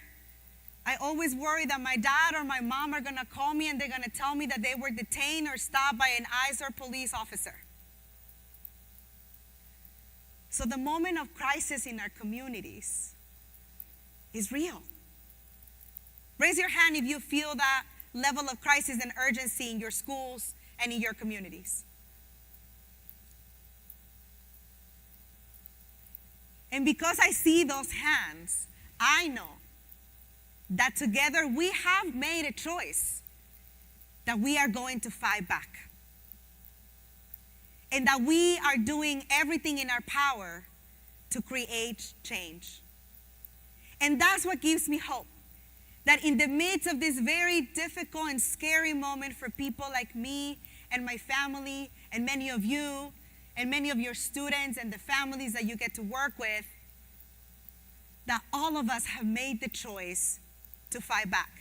I always worry that my dad or my mom are gonna call me and they're gonna tell me that they were detained or stopped by an ICE or police officer. So the moment of crisis in our communities is real. Raise your hand if you feel that level of crisis and urgency in your schools and in your communities. And because I see those hands, I know that together we have made a choice that we are going to fight back. And that we are doing everything in our power to create change. And that's what gives me hope. That in the midst of this very difficult and scary moment for people like me and my family and many of you and many of your students and the families that you get to work with, that all of us have made the choice to fight back.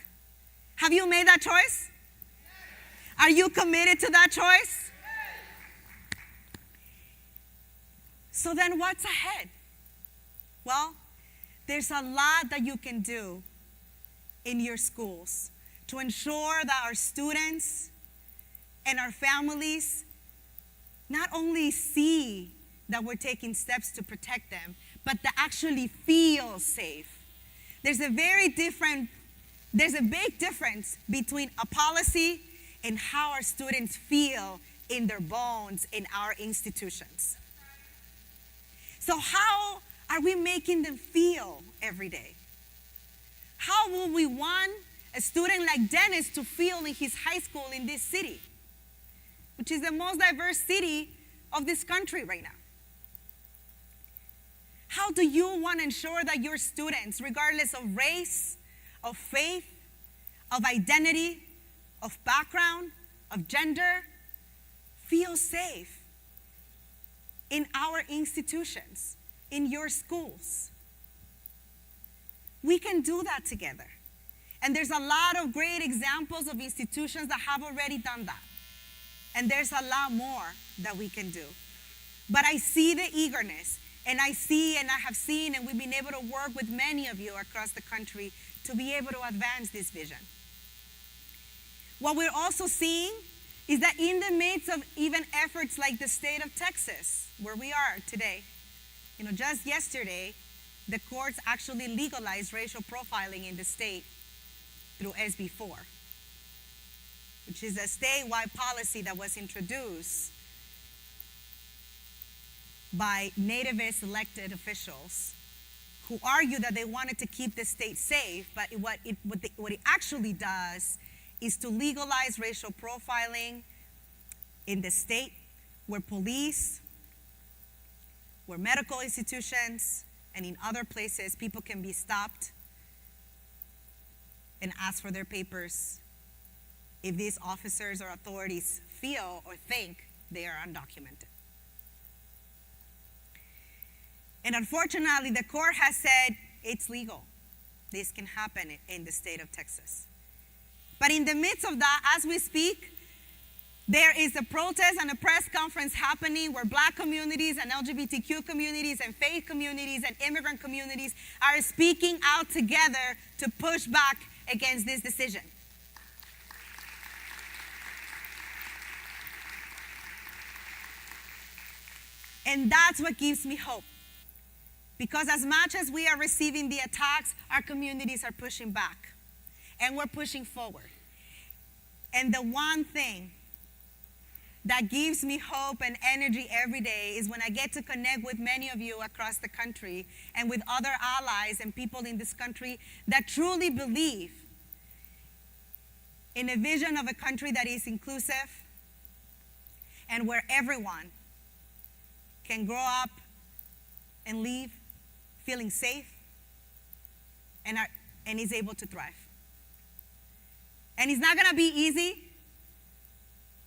Have you made that choice? Are you committed to that choice? So then what's ahead? Well, there's a lot that you can do in your schools to ensure that our students and our families not only see that we're taking steps to protect them, but to actually feel safe. There's a big difference between a policy and how our students feel in their bones in our institutions. So how are we making them feel every day? How will we want a student like Dennis to feel in his high school in this city, which is the most diverse city of this country right now? How do you want to ensure that your students, regardless of race, of faith, of identity, of background, of gender, feel safe in our institutions, in your schools. We can do that together. And there's a lot of great examples of institutions that have already done that. And there's a lot more that we can do. But I see the eagerness, and I have seen, and we've been able to work with many of you across the country to be able to advance this vision. What we're also seeing is that in the midst of even efforts like the state of Texas, where we are today, just yesterday, the courts actually legalized racial profiling in the state through SB 4, which is a statewide policy that was introduced by nativist elected officials who argued that they wanted to keep the state safe, but what it actually does is to legalize racial profiling in the state where police, where medical institutions, and in other places, people can be stopped and ask for their papers if these officers or authorities feel or think they are undocumented. And unfortunately, the court has said it's legal. This can happen in the state of Texas. But in the midst of that, as we speak, there is a protest and a press conference happening where Black communities and LGBTQ communities and faith communities and immigrant communities are speaking out together to push back against this decision. And that's what gives me hope. Because as much as we are receiving the attacks, our communities are pushing back. And we're pushing forward. And the one thing that gives me hope and energy every day is when I get to connect with many of you across the country and with other allies and people in this country that truly believe in a vision of a country that is inclusive and where everyone can grow up and live feeling safe and is able to thrive. And it's not gonna be easy,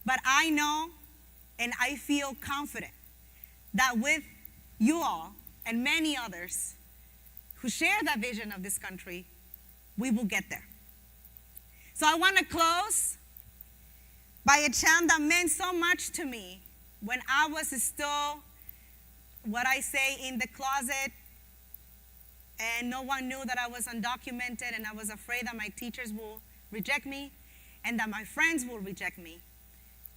but I know and I feel confident that with you all and many others who share that vision of this country, we will get there. So I want to close by a chant that meant so much to me when I was still, what I say, in the closet, and no one knew that I was undocumented, and I was afraid that my teachers will reject me and that my friends will reject me.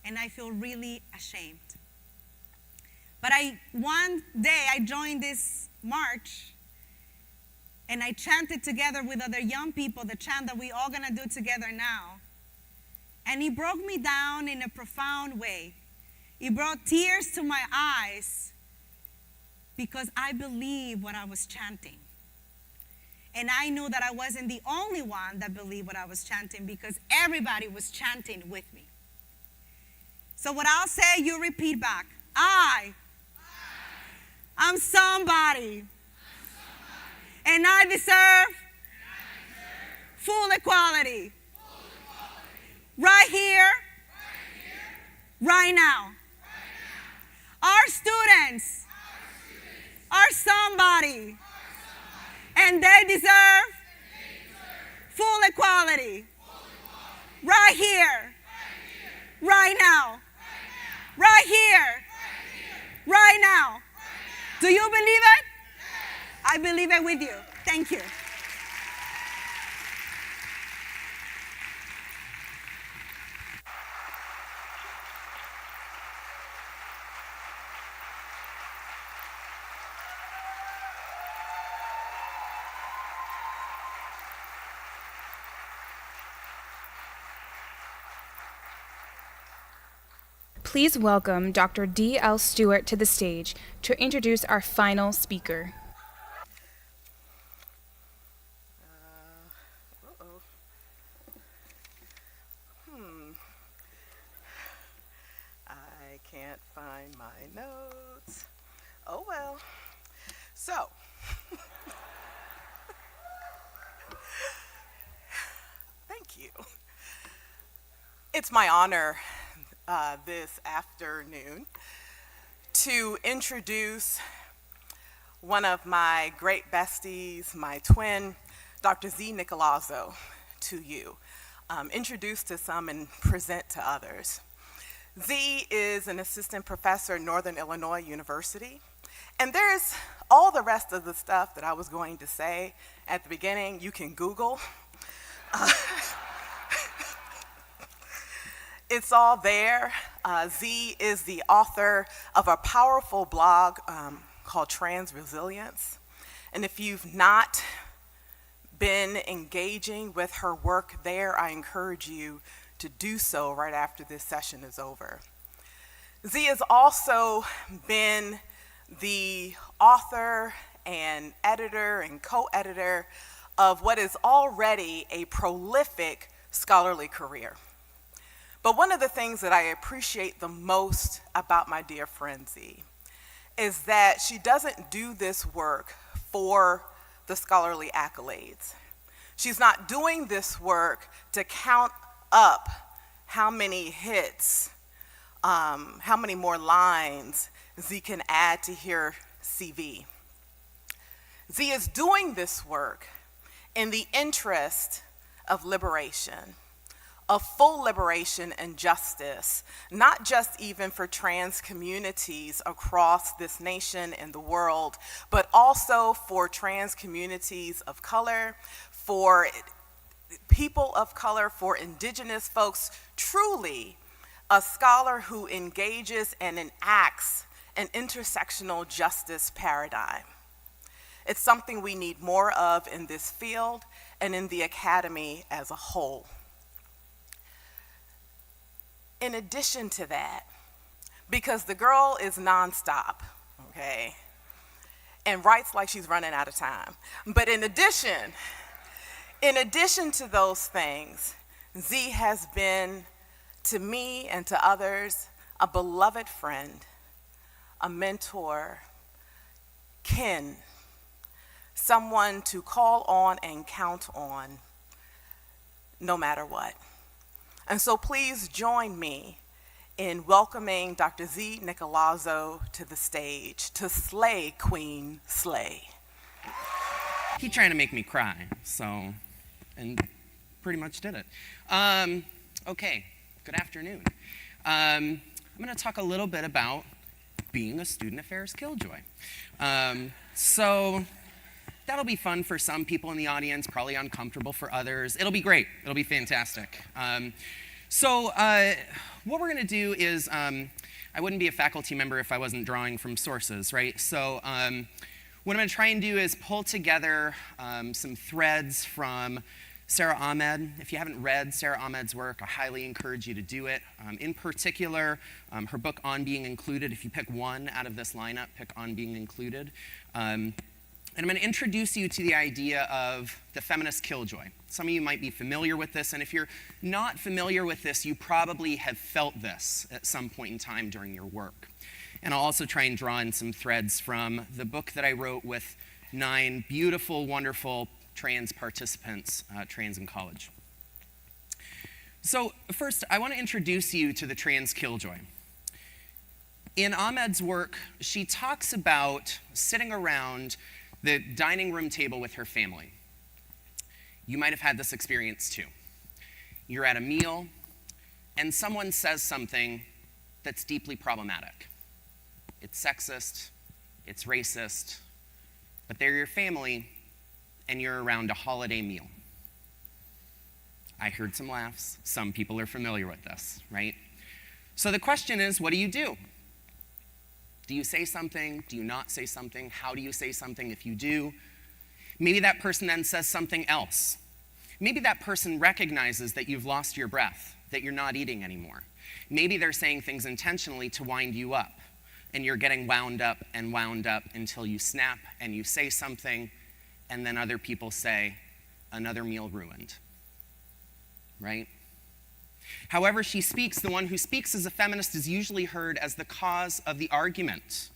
And I feel really ashamed. But one day I joined this march and I chanted together with other young people the chant that we all gonna do together now. And it broke me down in a profound way. It brought tears to my eyes because I believed what I was chanting. And I knew that I wasn't the only one that believed what I was chanting because everybody was chanting with me. So what I'll say, you repeat back. I'm somebody. And I deserve full equality. Right here, right now. Our students are somebody. And they deserve full equality. Right here, right now. Right here, right now. Do you believe it? I believe it with you. Thank you. Please welcome Dr. D.L. Stewart to the stage to introduce our final speaker. I can't find my notes. Oh well. So, thank you. It's my honor this afternoon to introduce one of my great besties, my twin, Dr. Z. Nicolazzo, to you. Introduce to some and present to others. Z is an assistant professor at Northern Illinois University. And there's all the rest of the stuff that I was going to say at the beginning, you can Google. It's all there. Z is the author of a powerful blog called Trans Resilience. And if you've not been engaging with her work there, I encourage you to do so right after this session is over. Z has also been the author and editor and co-editor of what is already a prolific scholarly career. But one of the things that I appreciate the most about my dear friend Z is that she doesn't do this work for the scholarly accolades. She's not doing this work to count up how many hits, how many more lines Z can add to her CV. Z is doing this work in the interest of liberation, of full liberation and justice, not just even for trans communities across this nation and the world, but also for trans communities of color, for people of color, for indigenous folks, truly a scholar who engages and enacts an intersectional justice paradigm. It's something we need more of in this field and in the academy as a whole. In addition to that, because the girl is nonstop, okay, and writes like she's running out of time, but in addition to those things, Z has been, to me and to others, a beloved friend, a mentor, kin, someone to call on and count on no matter what. And so please join me in welcoming Dr. Z. Nicolazzo to the stage, to slay Queen Slay. He trying to make me cry, and pretty much did it. Okay, good afternoon. I'm gonna talk a little bit about being a student affairs killjoy. So that'll be fun for some people in the audience, probably uncomfortable for others. It'll be great, it'll be fantastic. So what we're gonna do is, I wouldn't be a faculty member if I wasn't drawing from sources, right? So what I'm gonna try and do is pull together some threads from Sarah Ahmed. If you haven't read Sarah Ahmed's work, I highly encourage you to do it. In particular, her book On Being Included, if you pick one out of this lineup, pick On Being Included. And I'm going to introduce you to the idea of the feminist killjoy. Some of you might be familiar with this, and if you're not familiar with this, you probably have felt this at some point in time during your work. And I'll also try and draw in some threads from the book that I wrote with 9 beautiful, wonderful trans participants, trans in college. So first, I want to introduce you to the trans killjoy. In Ahmed's work, she talks about sitting around the dining room table with her family. You might have had this experience too. You're at a meal, and someone says something that's deeply problematic. It's sexist, it's racist, but they're your family, and you're around a holiday meal. I heard some laughs. Some people are familiar with this, right? So the question is, what do you do? Do you say something? Do you not say something? How do you say something if you do? Maybe that person then says something else. Maybe that person recognizes that you've lost your breath, that you're not eating anymore. Maybe they're saying things intentionally to wind you up, and you're getting wound up until you snap and you say something, and then other people say, another meal ruined, right? However she speaks, the one who speaks as a feminist is usually heard as the cause of the argument.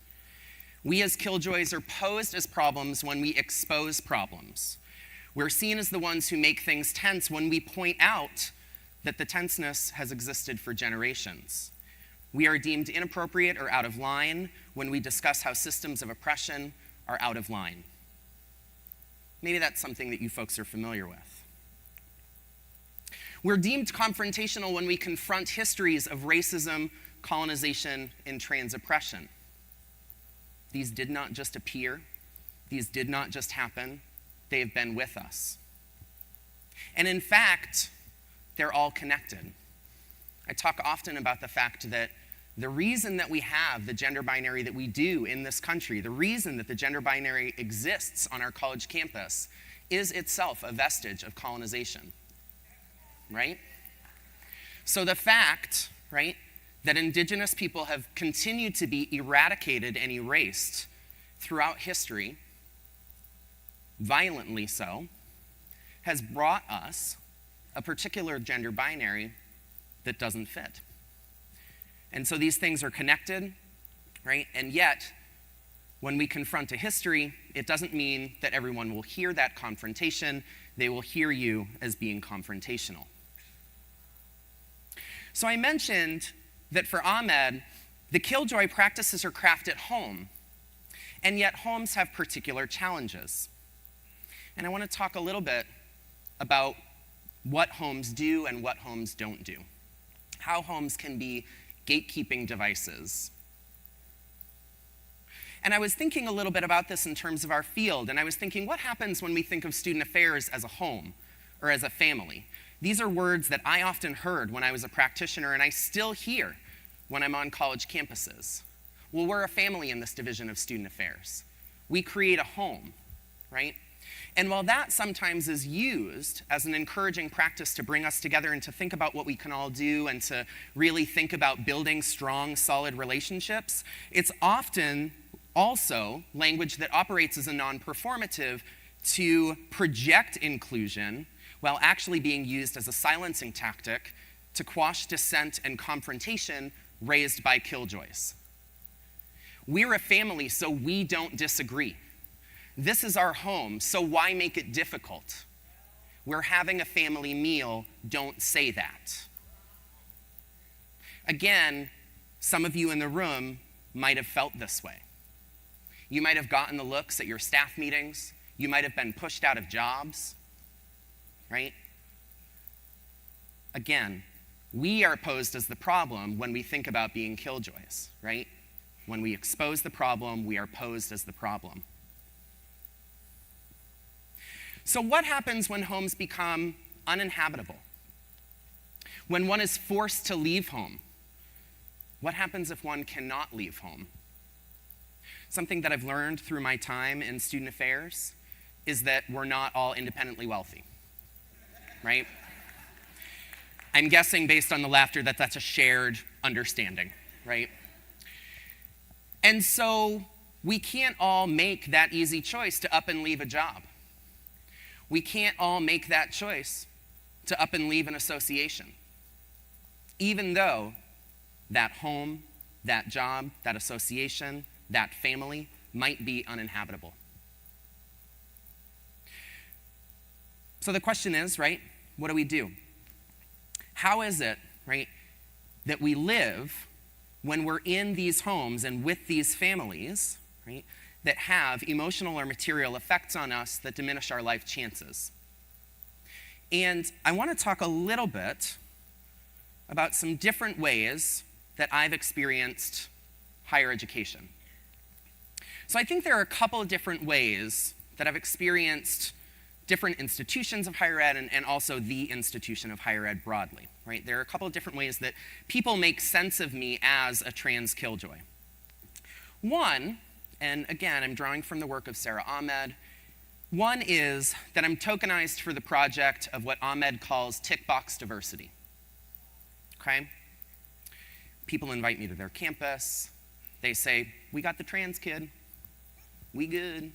We as killjoys are posed as problems when we expose problems. We're seen as the ones who make things tense when we point out that the tenseness has existed for generations. We are deemed inappropriate or out of line when we discuss how systems of oppression are out of line. Maybe that's something that you folks are familiar with. We're deemed confrontational when we confront histories of racism, colonization, and trans oppression. These did not just appear. These did not just happen. They have been with us. And in fact, they're all connected. I talk often about the fact that the reason that we have the gender binary that we do in this country, the reason that the gender binary exists on our college campus, is itself a vestige of colonization, right? So the fact, right, that indigenous people have continued to be eradicated and erased throughout history, violently so, has brought us a particular gender binary that doesn't fit. And so these things are connected, right? And yet, when we confront a history, it doesn't mean that everyone will hear that confrontation. They will hear you as being confrontational. So I mentioned that for Ahmed, the killjoy practices are crafted at home, and yet homes have particular challenges. And I want to talk a little bit about what homes do and what homes don't do. How homes can be gatekeeping devices. And I was thinking a little bit about this in terms of our field, and I was thinking, what happens when we think of student affairs as a home or as a family? These are words that I often heard when I was a practitioner, and I still hear when I'm on college campuses. Well, we're a family in this division of student affairs. We create a home, right? And while that sometimes is used as an encouraging practice to bring us together and to think about what we can all do and to really think about building strong, solid relationships, it's often also language that operates as a non-performative to project inclusion while actually being used as a silencing tactic to quash dissent and confrontation raised by killjoys. We're a family, so we don't disagree. This is our home, so why make it difficult? We're having a family meal, don't say that. Again, some of you in the room might have felt this way. You might have gotten the looks at your staff meetings. You might have been pushed out of jobs, right? Again, we are posed as the problem when we think about being killjoys, right? When we expose the problem, we are posed as the problem. So what happens when homes become uninhabitable? When one is forced to leave home? What happens if one cannot leave home? Something that I've learned through my time in student affairs is that we're not all independently wealthy, right? I'm guessing based on the laughter that that's a shared understanding, right? And so we can't all make that easy choice to up and leave a job. We can't all make that choice to up and leave an association, even though that home, that job, that association, that family might be uninhabitable. So the question is, right, what do we do? How is it, right, that we live when we're in these homes and with these families, right, that have emotional or material effects on us that diminish our life chances? And I want to talk a little bit about some different ways that I've experienced higher education. So I think there are a couple of different ways that I've experienced different institutions of higher ed and also the institution of higher ed broadly, right? There are a couple of different ways that people make sense of me as a trans killjoy. One, and again, I'm drawing from the work of Sarah Ahmed. One is that I'm tokenized for the project of what Ahmed calls tick box diversity, okay? People invite me to their campus. They say, we got the trans kid. We good.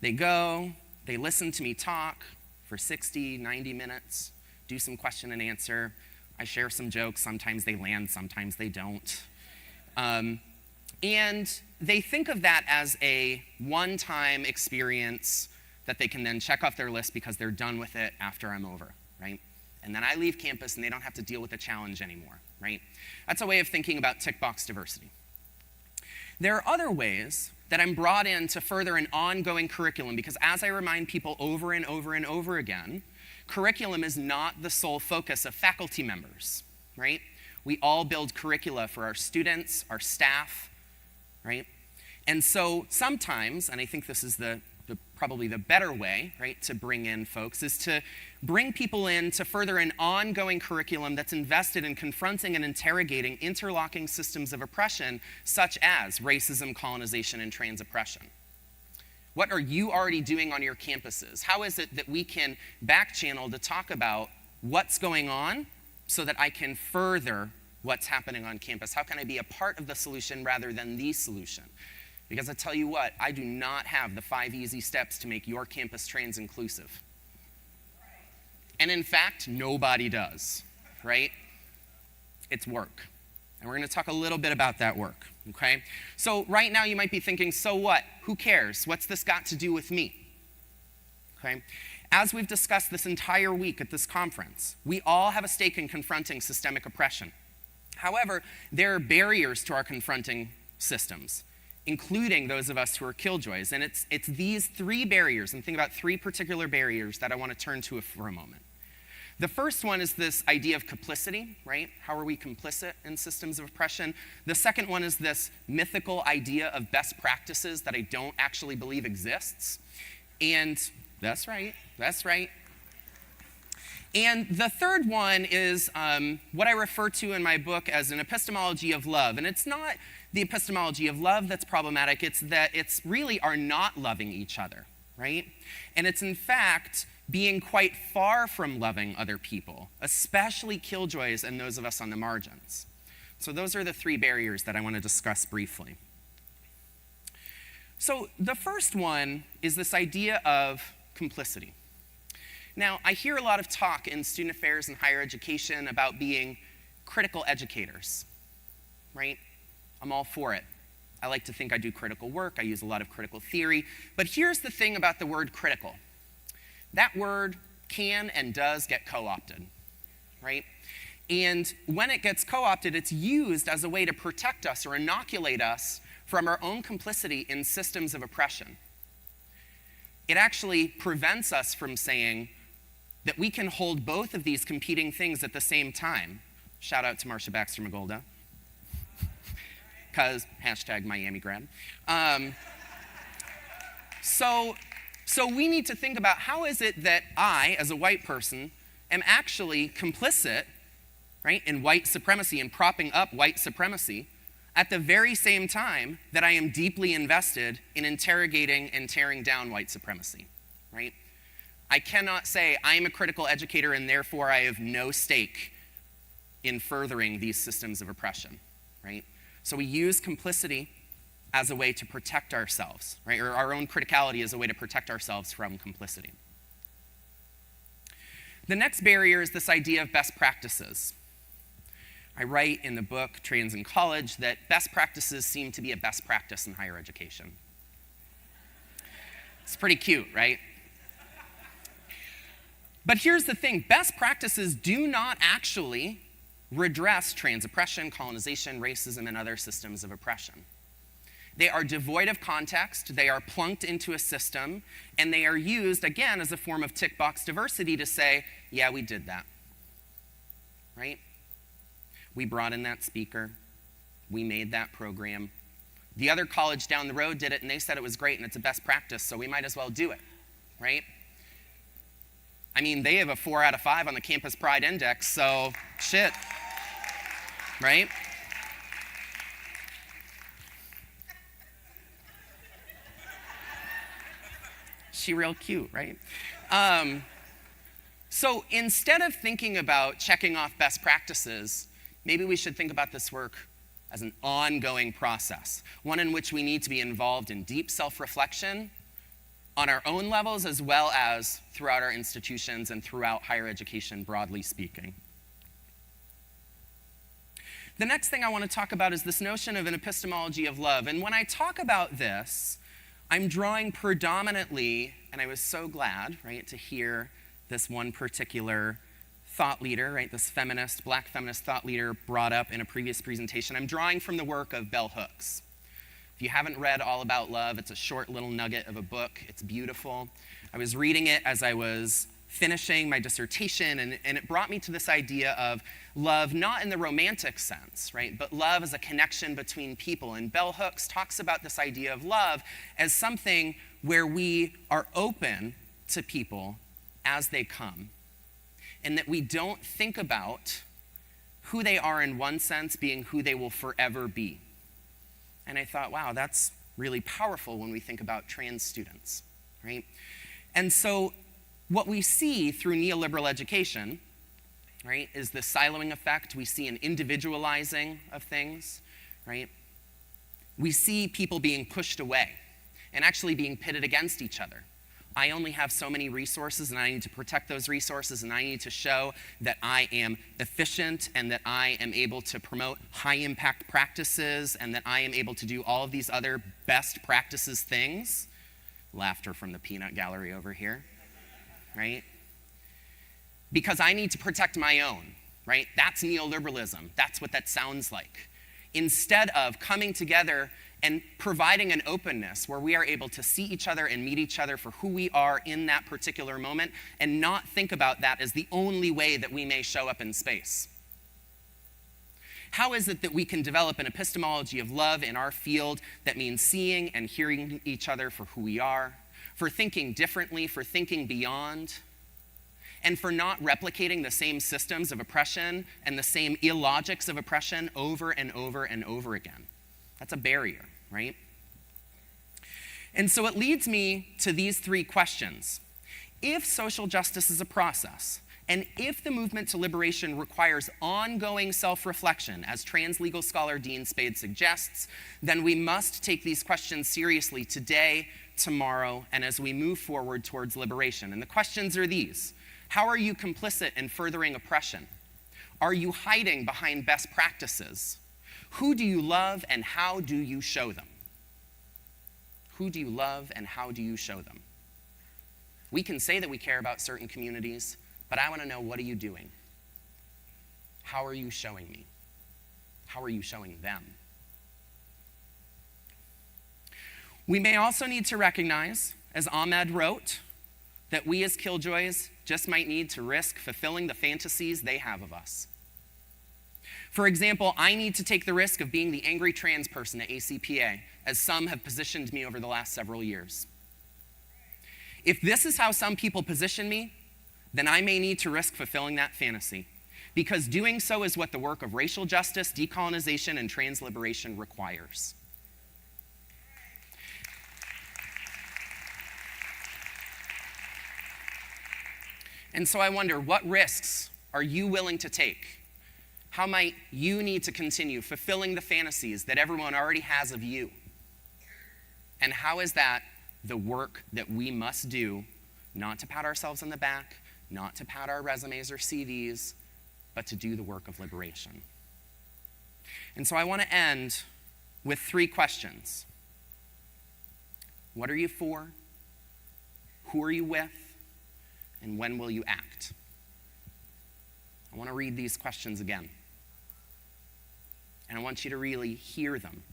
They go, they listen to me talk for 60, 90 minutes, do some question and answer. I share some jokes. Sometimes they land, sometimes they don't. And they think of that as a one-time experience that they can then check off their list because they're done with it after I'm over, right? and then I leave campus and they don't have to deal with the challenge anymore, right? That's a way of thinking about tick box diversity. There are other ways that I'm brought in to further an ongoing curriculum, because as I remind people over and over and over again, curriculum is not the sole focus of faculty members, right? We all build curricula for our students, our staff, right? And so sometimes, and I think this is probably the better way, right, to bring in folks, is to bring people in to further an ongoing curriculum that's invested in confronting and interrogating interlocking systems of oppression, such as racism, colonization, and trans oppression. What are you already doing on your campuses? How is it that we can back channel to talk about what's going on so that I can further what's happening on campus? How can I be a part of the solution rather than the solution? Because I tell you what, I do not have the 5 easy steps to make your campus trans inclusive. And in fact, nobody does, right? It's work. And we're going to talk a little bit about that work, okay? So right now you might be thinking, so what? Who cares? What's this got to do with me? Okay? As we've discussed this entire week at this conference, we all have a stake in confronting systemic oppression. However, there are barriers to our confronting systems, including those of us who are killjoys. And it's these 3 barriers, and think about 3 particular barriers that I want to turn to for a moment. The first one is this idea of complicity, right? How are we complicit in systems of oppression? The second one is this mythical idea of best practices that I don't actually believe exists. And that's right. And the third one is what I refer to in my book as an epistemology of love. And it's not the epistemology of love that's problematic, it's that it's really our not loving each other, right? And it's in fact being quite far from loving other people, especially killjoys and those of us on the margins. So those are the 3 barriers that I want to discuss briefly. So the first one is this idea of complicity. Now, I hear a lot of talk in student affairs and higher education about being critical educators, right? I'm all for it. I like to think I do critical work. I use a lot of critical theory. But here's the thing about the word critical. That word can and does get co-opted, right? And when it gets co-opted, it's used as a way to protect us or inoculate us from our own complicity in systems of oppression. It actually prevents us from saying that we can hold both of these competing things at the same time. Shout out to Marsha Baxter Magolda. Because #Miami grad. So we need to think about how is it that I, as a white person, am actually complicit, right, in white supremacy and propping up white supremacy at the very same time that I am deeply invested in interrogating and tearing down white supremacy, right? I cannot say I'm a critical educator and therefore I have no stake in furthering these systems of oppression, right? So we use complicity as a way to protect ourselves, right? Or our own criticality as a way to protect ourselves from complicity. The next barrier is this idea of best practices. I write in the book, Trans in College, that best practices seem to be a best practice in higher education. It's pretty cute, right? But here's the thing, best practices do not actually redress trans oppression, colonization, racism, and other systems of oppression. They are devoid of context, they are plunked into a system, and they are used, again, as a form of tick box diversity to say, yeah, we did that, right? We brought in that speaker, we made that program. The other college down the road did it, and they said it was great, and it's a best practice, so we might as well do it, right? I mean, they have a 4 out of 5 on the Campus Pride Index, so shit, right? She real cute, right? So instead of thinking about checking off best practices, maybe we should think about this work as an ongoing process, one in which we need to be involved in deep self-reflection on our own levels as well as throughout our institutions and throughout higher education, broadly speaking. The next thing I want to talk about is this notion of an epistemology of love. And when I talk about this, I'm drawing predominantly, and I was so glad, right, to hear this one particular thought leader, right, this feminist, black feminist thought leader brought up in a previous presentation, I'm drawing from the work of bell hooks. If you haven't read All About Love, it's a short little nugget of a book. It's beautiful. I was reading it as I was finishing my dissertation, and it brought me to this idea of love, not in the romantic sense, right, but love as a connection between people. And bell hooks talks about this idea of love as something where we are open to people as they come, and that we don't think about who they are in one sense being who they will forever be. And I thought, wow, that's really powerful when we think about trans students, right? And so what we see through neoliberal education, right, is the siloing effect. We see an individualizing of things, right? We see people being pushed away and actually being pitted against each other. I only have so many resources, and I need to protect those resources, and I need to show that I am efficient and that I am able to promote high-impact practices and that I am able to do all of these other best practices things. Laughter from the peanut gallery over here, right? Because I need to protect my own, right? That's neoliberalism. That's what that sounds like. Instead of coming together and providing an openness where we are able to see each other and meet each other for who we are in that particular moment and not think about that as the only way that we may show up in space. How is it that we can develop an epistemology of love in our field that means seeing and hearing each other for who we are, for thinking differently, for thinking beyond, and for not replicating the same systems of oppression and the same illogics of oppression over and over and over again? That's a barrier, right? And so it leads me to these three questions. If social justice is a process, and if the movement to liberation requires ongoing self-reflection, as trans legal scholar Dean Spade suggests, then we must take these questions seriously today, tomorrow, and as we move forward towards liberation. And the questions are these. How are you complicit in furthering oppression? Are you hiding behind best practices? Who do you love and how do you show them? Who do you love and how do you show them? We can say that we care about certain communities, but I want to know, what are you doing? How are you showing me? How are you showing them? We may also need to recognize, as Ahmed wrote, that we as killjoys just might need to risk fulfilling the fantasies they have of us. For example, I need to take the risk of being the angry trans person at ACPA, as some have positioned me over the last several years. If this is how some people position me, then I may need to risk fulfilling that fantasy, because doing so is what the work of racial justice, decolonization, and trans liberation requires. And so I wonder, what risks are you willing to take? How might you need to continue fulfilling the fantasies that everyone already has of you? And how is that the work that we must do, not to pat ourselves on the back, not to pat our resumes or CVs, but to do the work of liberation? And so I want to end with three questions. What are you for? Who are you with? And when will you act? I want to read these questions again. And I want you to really hear them.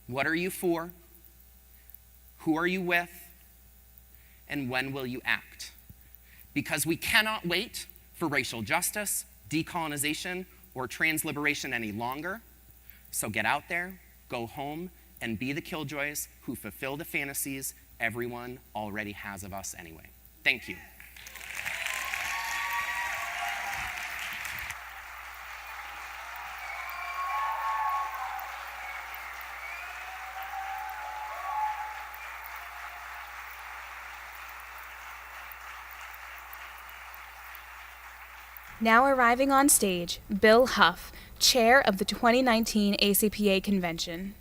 What are you for? Who are you with? And when will you act? Because we cannot wait for racial justice, decolonization, or trans liberation any longer. So get out there, go home, and be the killjoys who fulfill the fantasies everyone already has of us anyway. Thank you. Now arriving on stage, Bill Huff, chair of the 2019 ACPA convention.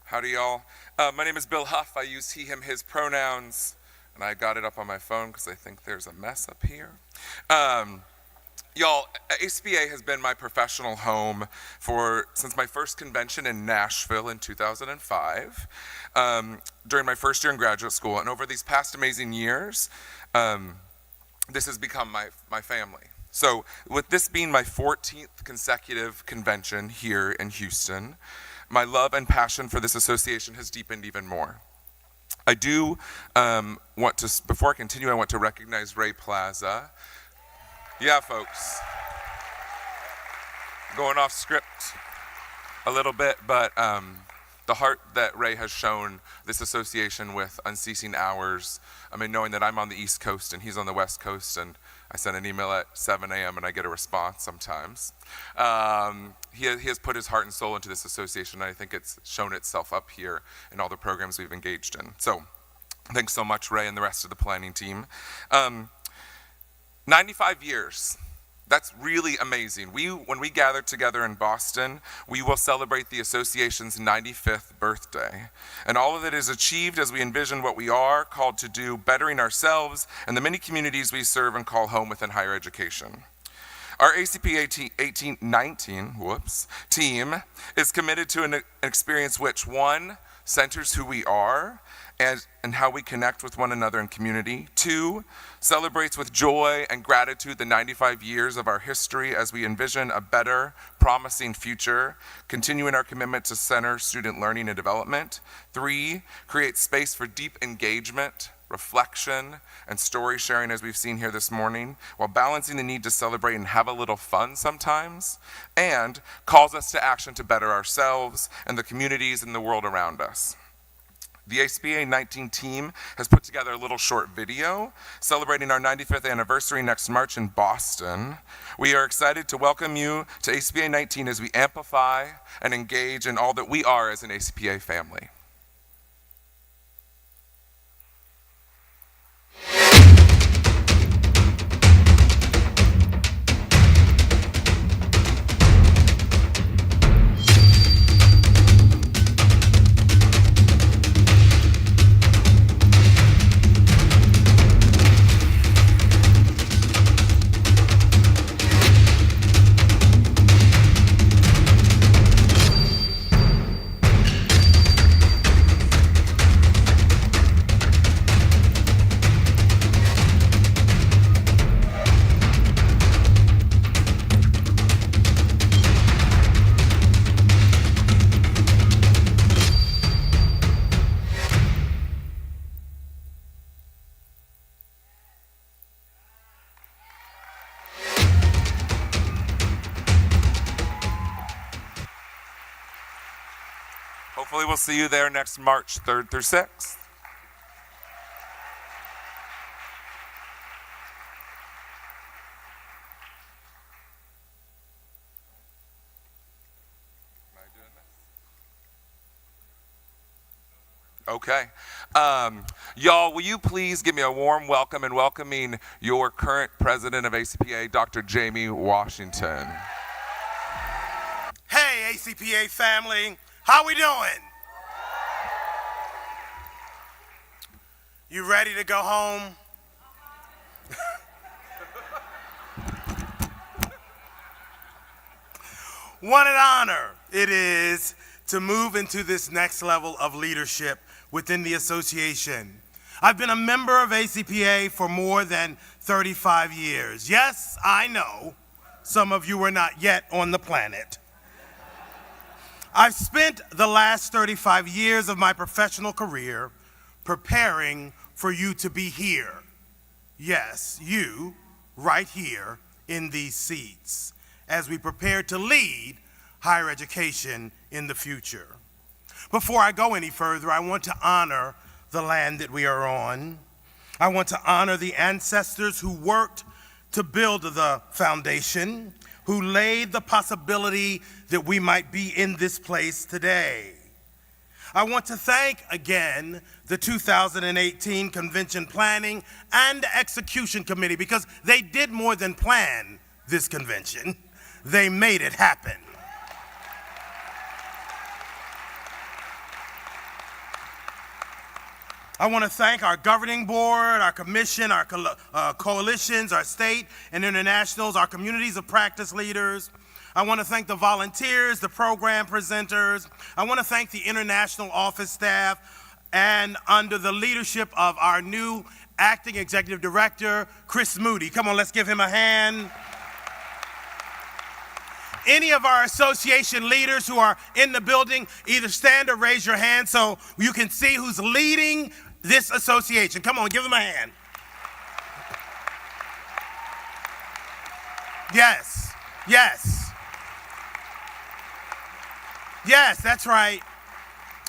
Howdy, y'all. My name is Bill Huff. I use he, him, his pronouns, and I got it up on my phone because I think there's a mess up here. Y'all, ACPA has been my professional home since my first convention in Nashville in 2005, during my first year in graduate school. And over these past amazing years, this has become my family. So with this being my 14th consecutive convention here in Houston, my love and passion for this association has deepened even more. I do before I continue, I want to recognize Ray Plaza. Yeah, folks. Going off script a little bit, but the heart that Ray has shown this association with unceasing hours. I mean, knowing that I'm on the East Coast and he's on the West Coast, and I send an email at 7 a.m. and I get a response sometimes. He has put his heart and soul into this association, and I think it's shown itself up here in all the programs we've engaged in. So thanks so much, Ray, and the rest of the planning team. 95 years. That's really amazing. When we gather together in Boston, we will celebrate the association's 95th birthday. And all of it is achieved as we envision what we are called to do, bettering ourselves and the many communities we serve and call home within higher education. Our ACPA18 team is committed to an experience which, one, centers who we are and how we connect with one another in community. 2, celebrates with joy and gratitude the 95 years of our history as we envision a better, promising future, continuing our commitment to center student learning and development. 3, creates space for deep engagement, reflection, and story sharing as we've seen here this morning, while balancing the need to celebrate and have a little fun sometimes, and calls us to action to better ourselves and the communities and the world around us. The ACPA18 team has put together a little short video celebrating our 95th anniversary next March in Boston. We are excited to welcome you to ACPA18 as we amplify and engage in all that we are as an ACPA family. Hopefully we'll see you there next March 3rd through 6th. Okay. Y'all, will you please give me a warm welcome in welcoming your current president of ACPA, Dr. Jamie Washington. Hey, ACPA family. How we doing? You ready to go home? What an honor it is to move into this next level of leadership within the association. I've been a member of ACPA for more than 35 years. Yes, I know some of you are not yet on the planet. I've spent the last 35 years of my professional career preparing for you to be here. Yes, you, right here in these seats, as we prepare to lead higher education in the future. Before I go any further, I want to honor the land that we are on. I want to honor the ancestors who worked to build the foundation, who laid the possibility that we might be in this place today. I want to thank again the 2018 Convention Planning and Execution Committee, because they did more than plan this convention. They made it happen. I want to thank our governing board, our commission, our coalitions, our state and internationals, our communities of practice leaders. I want to thank the volunteers, the program presenters. I want to thank the international office staff, and under the leadership of our new acting executive director, Chris Moody. Come on, let's give him a hand. any of our association leaders who are in the building, either stand or raise your hand so you can see who's leading this association. Come on, give them a hand. Yes, yes. Yes, that's right.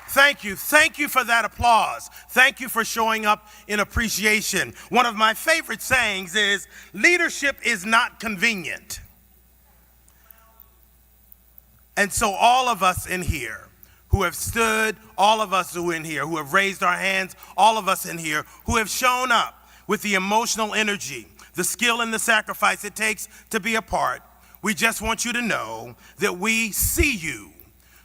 Thank you. Thank you for that applause. Thank you for showing up in appreciation. One of my favorite sayings is, leadership is not convenient. And so all of us in here who have stood, all of us who are in here who have raised our hands, all of us in here who have shown up with the emotional energy, the skill and the sacrifice it takes to be a part, we just want you to know that we see you,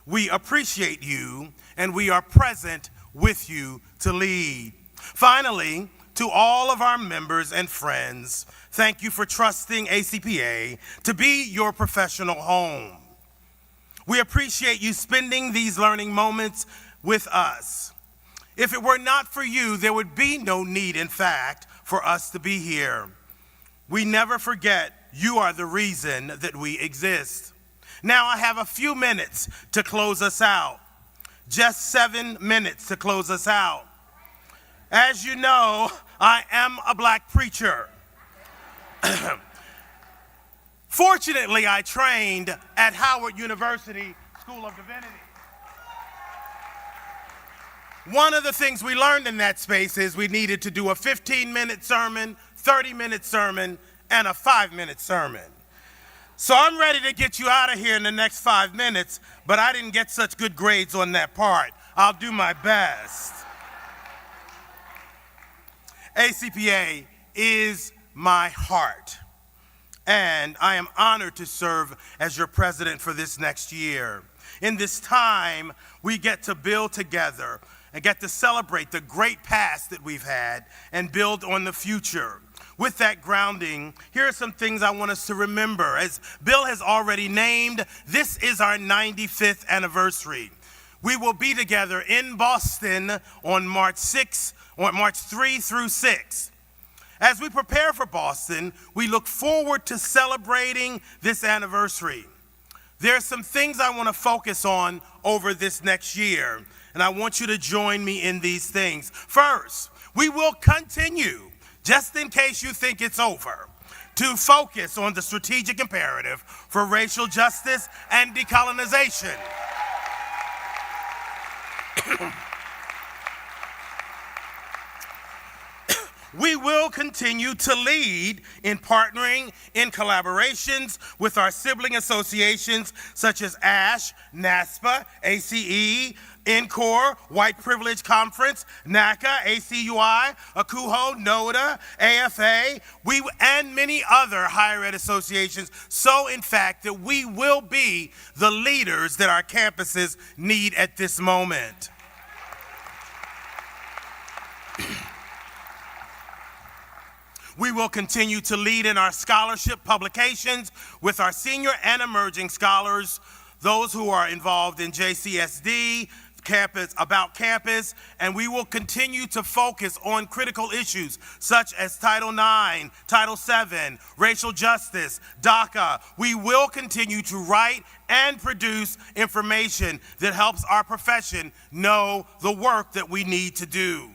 we appreciate you, and we are present with you to lead. Finally, to all of our members and friends, thank you for trusting ACPA to be your professional home. We appreciate you spending these learning moments with us. If it were not for you, there would be no need, in fact, for us to be here. We never forget you are the reason that we exist. Now I have a few minutes to close us out. Just 7 minutes to close us out. As you know, I am a black preacher. Fortunately, I trained at Howard University School of Divinity. One of the things we learned in that space is we needed to do a 15-minute sermon, 30-minute sermon, and a 5-minute sermon. So I'm ready to get you out of here in the next 5 minutes, but I didn't get such good grades on that part. I'll do my best. ACPA is my heart, and I am honored to serve as your president for this next year. In this time, we get to build together and get to celebrate the great past that we've had and build on the future. With that grounding, here are some things I want us to remember. As Bill has already named, this is our 95th anniversary. We will be together in Boston on March 3 through 6. As we prepare for Boston, we look forward to celebrating this anniversary. There are some things I want to focus on over this next year, and I want you to join me in these things. First, we will continue, just in case you think it's over, to focus on the strategic imperative for racial justice and decolonization. We will continue to lead in partnering in collaborations with our sibling associations such as ASH, NASPA, ACE, NCORE, White Privilege Conference, NACA, ACUI, ACUHO, NODA, AFA, and many other higher ed associations, so in fact that we will be the leaders that our campuses need at this moment. We will continue to lead in our scholarship publications with our senior and emerging scholars, those who are involved in JCSD, About Campus, and we will continue to focus on critical issues such as Title IX, Title VII, racial justice, DACA. We will continue to write and produce information that helps our profession know the work that we need to do.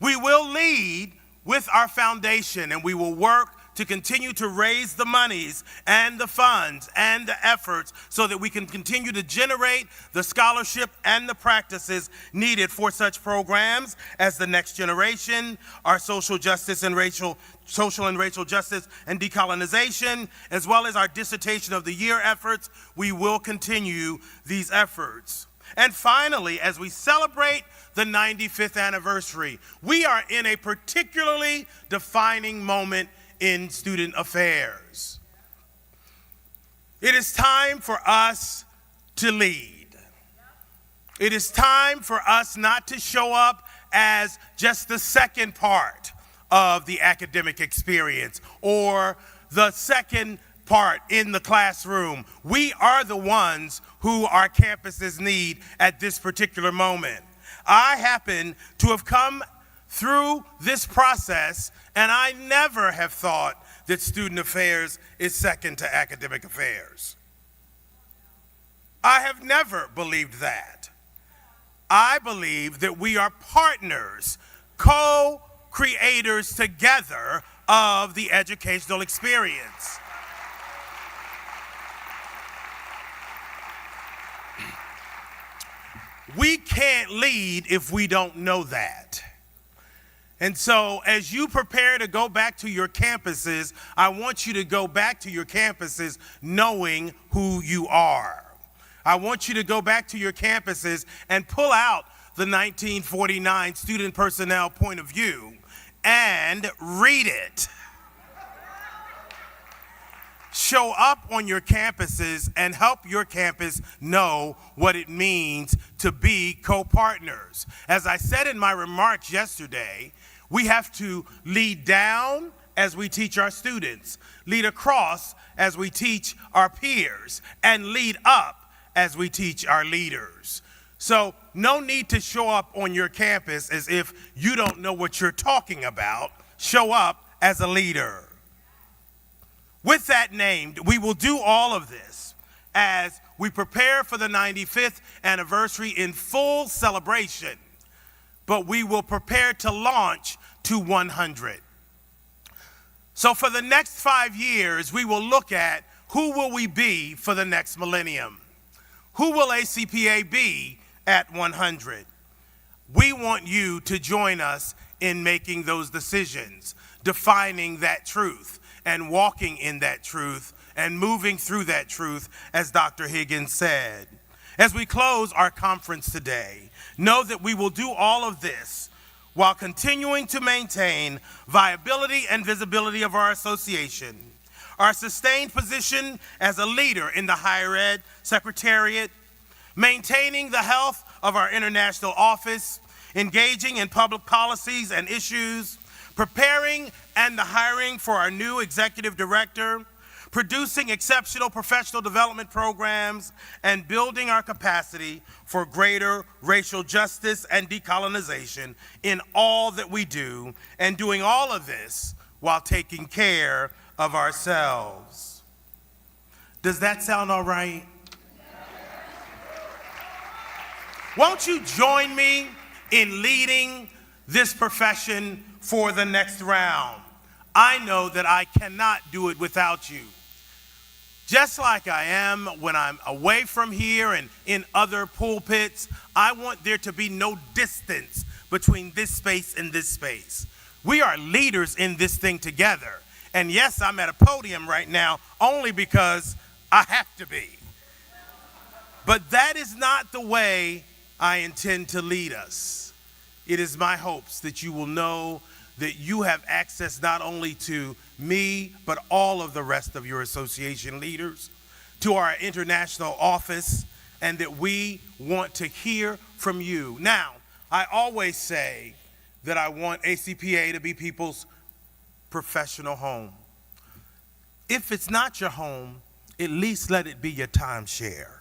We will lead with our foundation, and we will work to continue to raise the monies and the funds and the efforts so that we can continue to generate the scholarship and the practices needed for such programs as the Next Generation, our social and racial justice and decolonization, as well as our Dissertation of the Year efforts. We will continue these efforts. And finally, as we celebrate the 95th anniversary, we are in a particularly defining moment in student affairs. It is time for us to lead. It is time for us not to show up as just the second part of the academic experience or the second part in the classroom. We are the ones who our campuses need at this particular moment. I happen to have come through this process, and I never have thought that student affairs is second to academic affairs. I have never believed that. I believe that we are partners, co-creators together of the educational experience. We can't lead if we don't know that. And so as you prepare to go back to your campuses, I want you to go back to your campuses knowing who you are. I want you to go back to your campuses and pull out the 1949 student personnel point of view and read it. Show up on your campuses and help your campus know what it means to be co-partners. As I said in my remarks yesterday, we have to lead down as we teach our students, lead across as we teach our peers, and lead up as we teach our leaders. So no need to show up on your campus as if you don't know what you're talking about. Show up as a leader. With that named, we will do all of this as we prepare for the 95th anniversary in full celebration, but we will prepare to launch to 100. So for the next 5 years, we will look at who will we be for the next millennium? Who will ACPA be at 100? We want you to join us in making those decisions, defining that truth, and walking in that truth and moving through that truth, as Dr. Higgins said. As we close our conference today, know that we will do all of this while continuing to maintain viability and visibility of our association, our sustained position as a leader in the higher ed secretariat, maintaining the health of our international office, engaging in public policies and issues, preparing and the hiring for our new executive director, producing exceptional professional development programs, and building our capacity for greater racial justice and decolonization in all that we do, and doing all of this while taking care of ourselves. Does that sound all right? Won't you join me in leading this profession for the next round? I know that I cannot do it without you. Just like I am when I'm away from here and in other pulpits, I want there to be no distance between this space and this space. We are leaders in this thing together. And yes, I'm at a podium right now only because I have to be. But that is not the way I intend to lead us. It is my hopes that you will know that you have access not only to me, but all of the rest of your association leaders, to our international office, and that we want to hear from you. Now, I always say that I want ACPA to be people's professional home. If it's not your home, at least let it be your timeshare.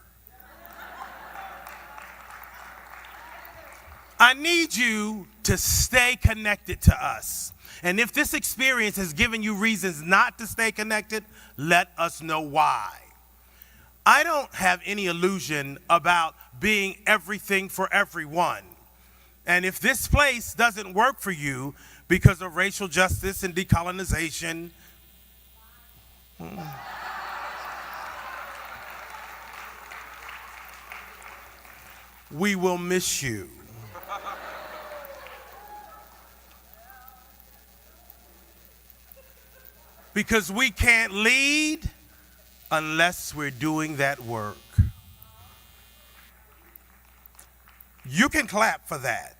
I need you to stay connected to us. And if this experience has given you reasons not to stay connected, let us know why. I don't have any illusion about being everything for everyone. And if this place doesn't work for you because of racial justice and decolonization, we will miss you. Because we can't lead unless we're doing that work. You can clap for that.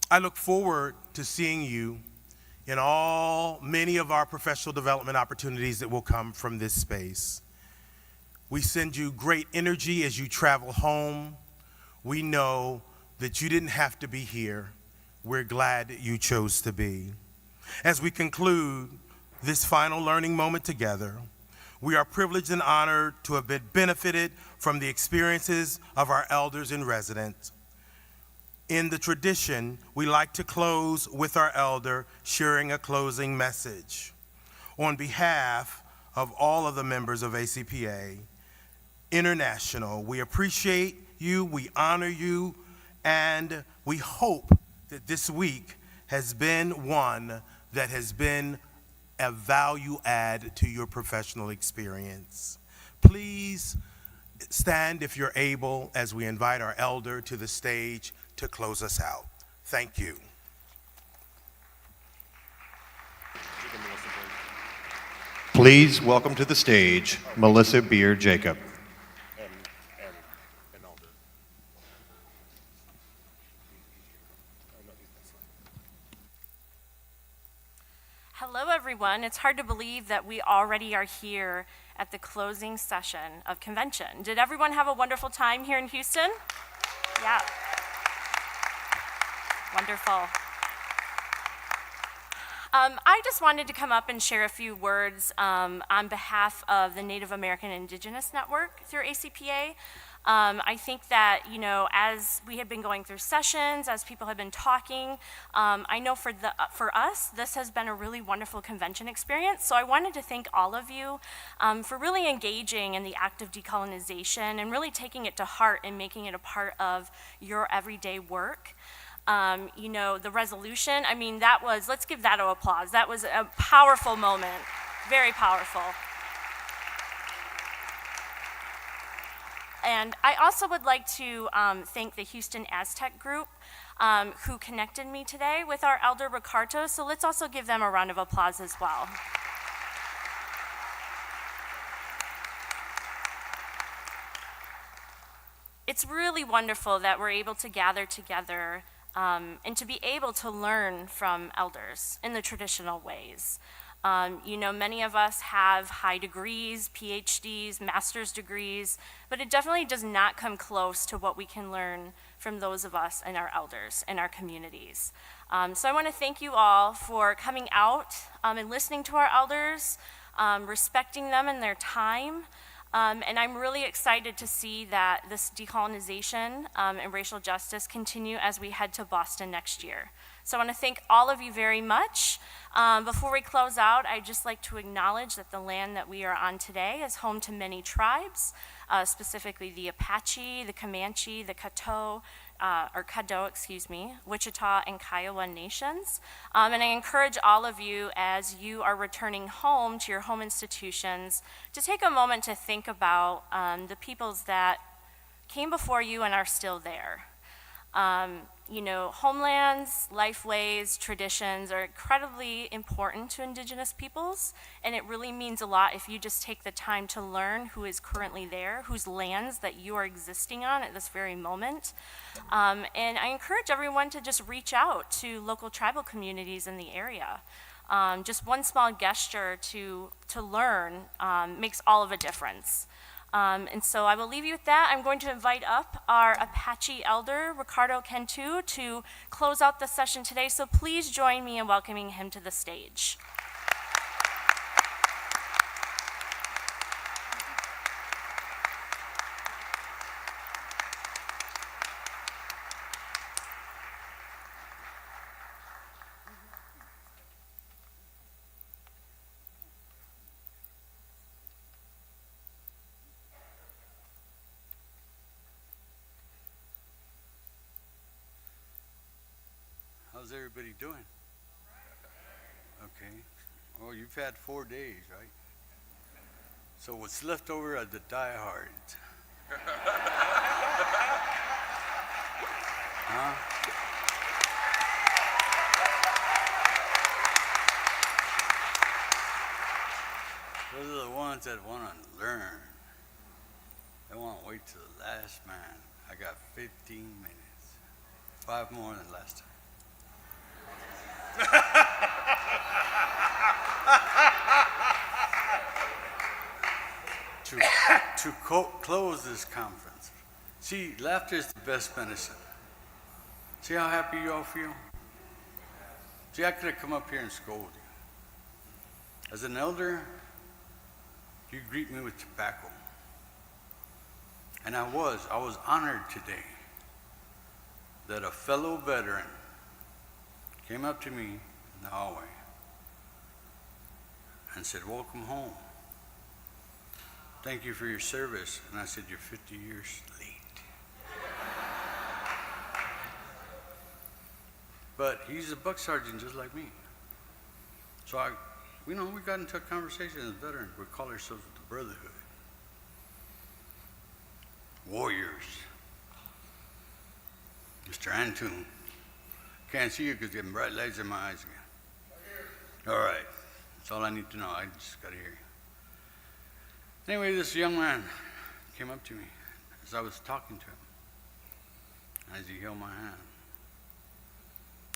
I look forward to seeing you in many of our professional development opportunities that will come from this space. We send you great energy as you travel home. We know that you didn't have to be here. We're glad that you chose to be. As we conclude this final learning moment together, we are privileged and honored to have been benefited from the experiences of our elders in residence. In the tradition, we like to close with our elder sharing a closing message. On behalf of all of the members of ACPA International, we appreciate you, we honor you, and we hope that this week has been one that has been a value add to your professional experience. Please stand if you're able as we invite our elder to the stage to close us out. Thank you. Please welcome to the stage Melissa Beer-Jacob. Hello, everyone. It's hard to believe that we already are here at the closing session of convention. Did everyone have a wonderful time here in Houston? Yeah. Wonderful. I just wanted to come up and share a few words on behalf of the Native American Indigenous Network through ACPA. I think that, you know, as we have been going through sessions, as people have been talking, I know for us, this has been a really wonderful convention experience. So I wanted to thank all of you for really engaging in the act of decolonization and really taking it to heart and making it a part of your everyday work. You know, the resolution, I mean, that was, let's give that an applause. That was a powerful moment, very powerful. And I also would like to thank the Houston Aztec group who connected me today with our elder Ricardo, so let's also give them a round of applause as well. It's really wonderful that we're able to gather together and to be able to learn from elders in the traditional ways. You know, many of us have high degrees, PhDs, master's degrees, but it definitely does not come close to what we can learn from those of us and our elders in our communities. So I want to thank you all for coming out and listening to our elders, respecting them and their time. And I'm really excited to see that this decolonization and racial justice continue as we head to Boston next year. So I want to thank all of you very much. Before we close out, I'd just like to acknowledge that the land that we are on today is home to many tribes, specifically the Apache, the Comanche, the Caddo, Wichita and Kiowa nations. And I encourage all of you, as you are returning home to your home institutions, to take a moment to think about the peoples that came before you and are still there. You know, homelands, lifeways, traditions are incredibly important to Indigenous peoples, and it really means a lot if you just take the time to learn who is currently there, whose lands that you are existing on at this very moment. And I encourage everyone to just reach out to local tribal communities in the area. Just one small gesture to learn makes all of a difference. And so I will leave you with that. I'm going to invite up our Apache elder, Ricardo Cantu, to close out the session today. So please join me in welcoming him to the stage. How's everybody doing? Okay. Well, you've had 4 days, right? So what's left over are the diehards. Huh? Those are the ones that want to learn. They want to wait till the last man. I got 15 minutes. 5 more than last time. To close this conference, see, laughter is the best medicine. See how happy you all feel? See, I could have come up here and scolded you. As an elder, you greet me with tobacco. And I was honored today. that a fellow veteran came up to me in the hallway and said, "Welcome home. Thank you for your service." And I said, "You're 50 years late." But he's a buck sergeant just like me. So we got into a conversation as veterans. We call ourselves the Brotherhood. Warriors. Mr. Antoon. Can't see you because you have bright lights in my eyes again. All right. That's all I need to know. I just got to hear you. Anyway, this young man came up to me as I was talking to him. As he held my hand.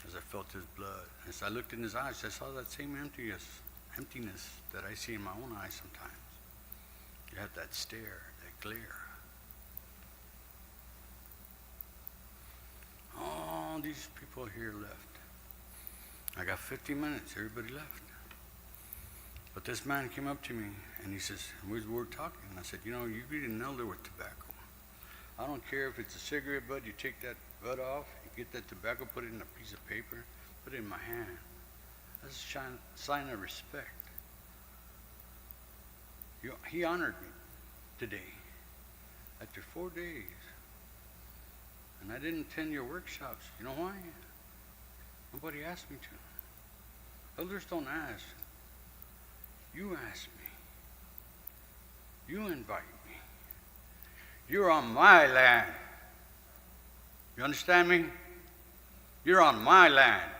As I felt his blood. As I looked in his eyes, I saw that same emptiness that I see in my own eyes sometimes. You have that stare, that glare. All these people here left. I got 50 minutes, everybody left. But this man came up to me and he says, we were talking, and I said, you greet an elder with tobacco. I don't care if it's a cigarette butt, you take that butt off, you get that tobacco, put it in a piece of paper, put it in my hand. That's a sign of respect. He honored me today, after 4 days. And I didn't attend your workshops. You know why? Nobody asked me to. Elders don't ask. You ask me. You invite me. You're on my land. You understand me? You're on my land.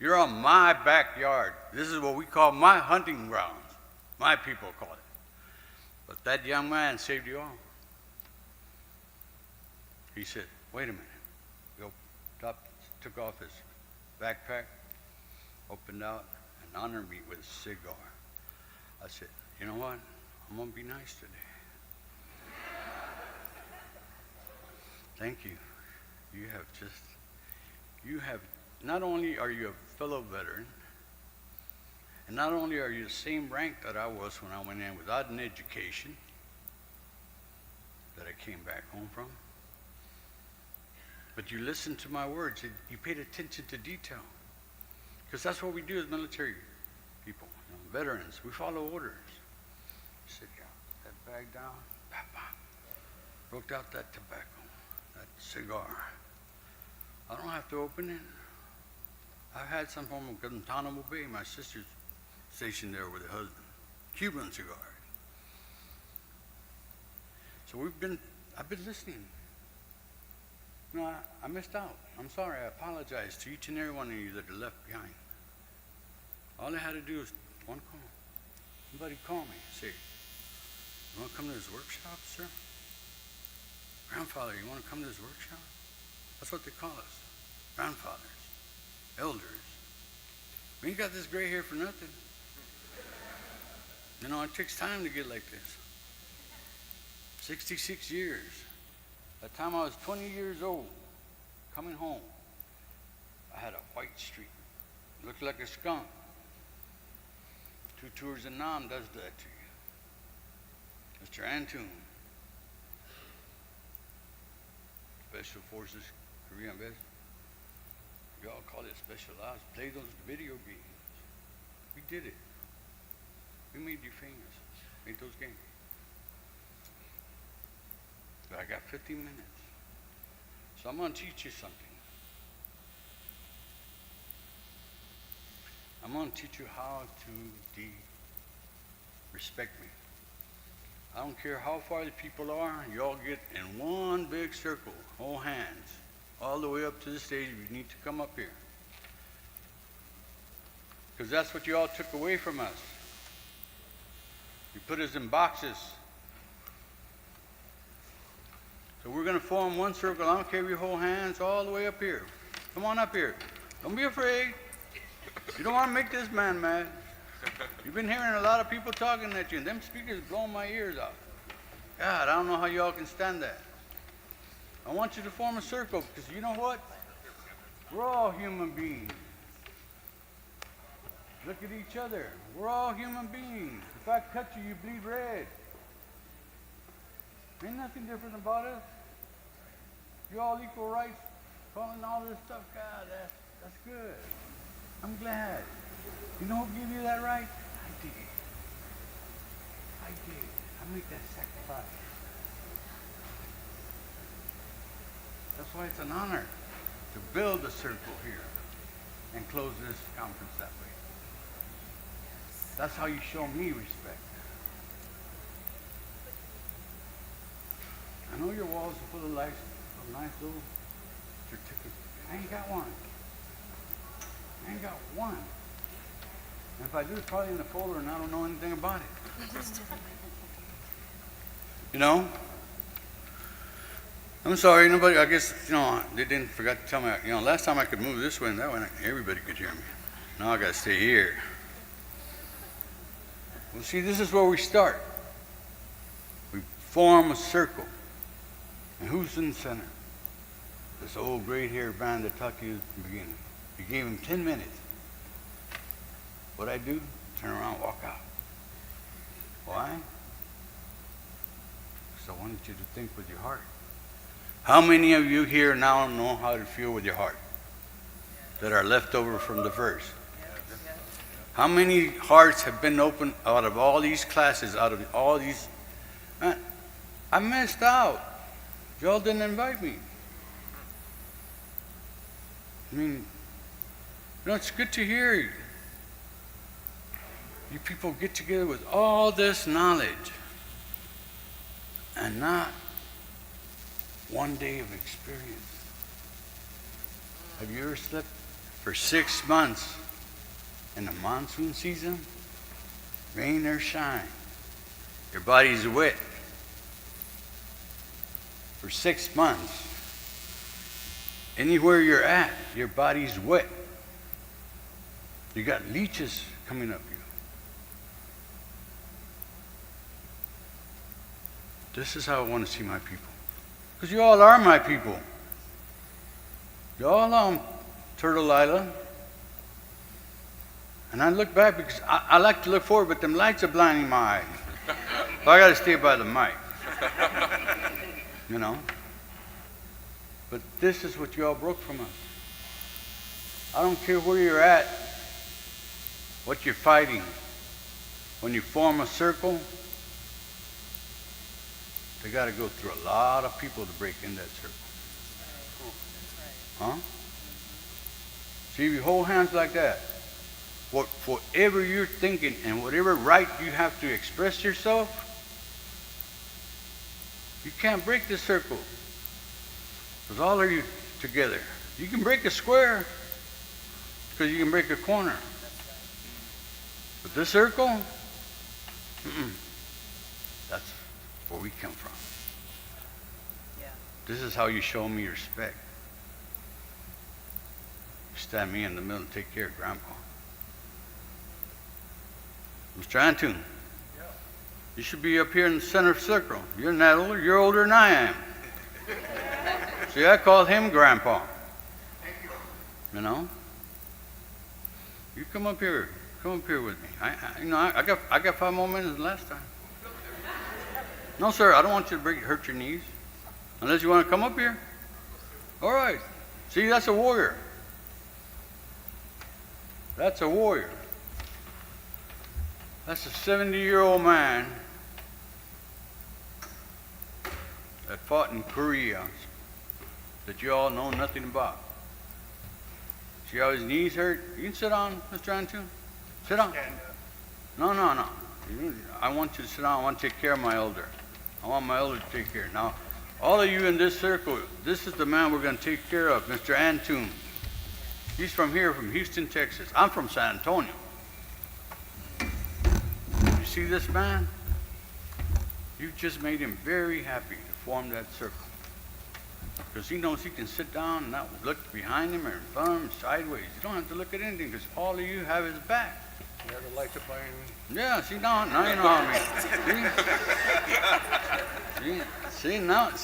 You're on my backyard. This is what we call my hunting grounds. My people call it. But that young man saved you all. He said, wait a minute. He took off his backpack, opened out, and honored me with a cigar. I said, you know what? I'm going to be nice today. Thank you. Not only are you a fellow veteran, and not only are you the same rank that I was when I went in without an education that I came back home from, but you listened to my words. You paid attention to detail. Because that's what we do as military people, veterans. We follow orders. Sit down, that bag down, pop, pop. Broke out that tobacco, that cigar. I don't have to open it. I've had some from Guantanamo Bay. My sister's stationed there with her husband. Cuban cigar. So I've been listening. I missed out. I'm sorry. I apologize to each and every one of you that are left behind. All I had to do was one call. Somebody call me and say, you want to come to this workshop, sir? Grandfather, you want to come to this workshop? That's what they call us. Grandfathers. Elders. We ain't got this gray hair for nothing. It takes time to get like this. 66 years. By the time I was 20 years old, coming home, I had a white streak. Looked like a skunk. 2 tours in Nam does that to you. Mr. Antoon, Special Forces, Korean Best. We all call it special ops. Play those video games. We did it. We made you famous. Made those games. But I got 50 minutes. So I'm going to teach you something. I'm going to teach you how to respect me. I don't care how far the people are, you all get in one big circle, hold hands, all the way up to the stage. You need to come up here. Because that's what you all took away from us. You put us in boxes. So we're going to form one circle. I don't care if you hold hands all the way up here. Come on up here. Don't be afraid. You don't want to make this man mad. You've been hearing a lot of people talking at you, and them speakers blowing my ears out. God, I don't know how y'all can stand that. I want you to form a circle, because you know what? We're all human beings. Look at each other. We're all human beings. If I cut you, you bleed red. Ain't nothing different about us. You're all equal rights pulling all this stuff out. That's good. I'm glad. You know who gave you that right? I did. I make that sacrifice. That's why it's an honor to build a circle here and close this conference that way. That's how you show me respect. I know your walls are full of nice little certificates. I ain't got one. And if I do, it's probably in the folder and I don't know anything about it. You know? I'm sorry, nobody, I guess, they didn't forget to tell me, last time I could move this way and that way, everybody could hear me. Now I gotta stay here. Well, see, this is where we start. We form a circle. And who's in the center? This old gray-haired man that talked to you at the beginning. You gave him 10 minutes. What I do? Turn around, walk out. Why? Because I wanted you to think with your heart. How many of you here now know how to feel with your heart? That are left over from the verse? How many hearts have been opened out of all these classes, out of all these? I missed out. Y'all didn't invite me. I mean, it's good to hear you. You people get together with all this knowledge and not one day of experience. Have you ever slept for 6 months in the monsoon season? Rain or shine. Your body's wet. For 6 months. Anywhere you're at, your body's wet. You got leeches coming up you. This is how I want to see my people. Because you all are my people. You all on Turtle Island. And I look back because I like to look forward, but them lights are blinding my eyes. So I got to stay by the mic. But this is what you all broke from us. I don't care where you're at, what you're fighting. When you form a circle, they got to go through a lot of people to break in that circle. Huh? See, if you hold hands like that, whatever you're thinking and whatever right you have to express yourself, you can't break the circle. Because all of you together. You can break a square because you can break a corner. But this circle, that's where we come from. Yeah. This is how you show me respect. You stand me in the middle and take care of Grandpa. Mr. Antun, you should be up here in the center of the circle. You're not older. You're older than I am. See, I call him Grandpa. Thank you. You come up here. Come up here with me. I got 5 more minutes than last time. No, sir, I don't want you to hurt your knees. Unless you want to come up here. All right. See, that's a warrior. That's a warrior. That's a 70-year-old man that fought in Korea that you all know nothing about. See how his knees hurt? You can sit down, Mr. Antun. Sit down. No. I want you to sit down. I want to take care of my elder. I want my elder to take care. Now, all of you in this circle, this is the man we're going to take care of, Mr. Antun. He's from here, from Houston, Texas. I'm from San Antonio. You see this man? You just made him very happy to form that circle. Because he knows he can sit down and not look behind him or in front of him, sideways. You don't have to look at anything because all of you have his back. You have the light up behind me? Yeah, see, now you know how I mean. See,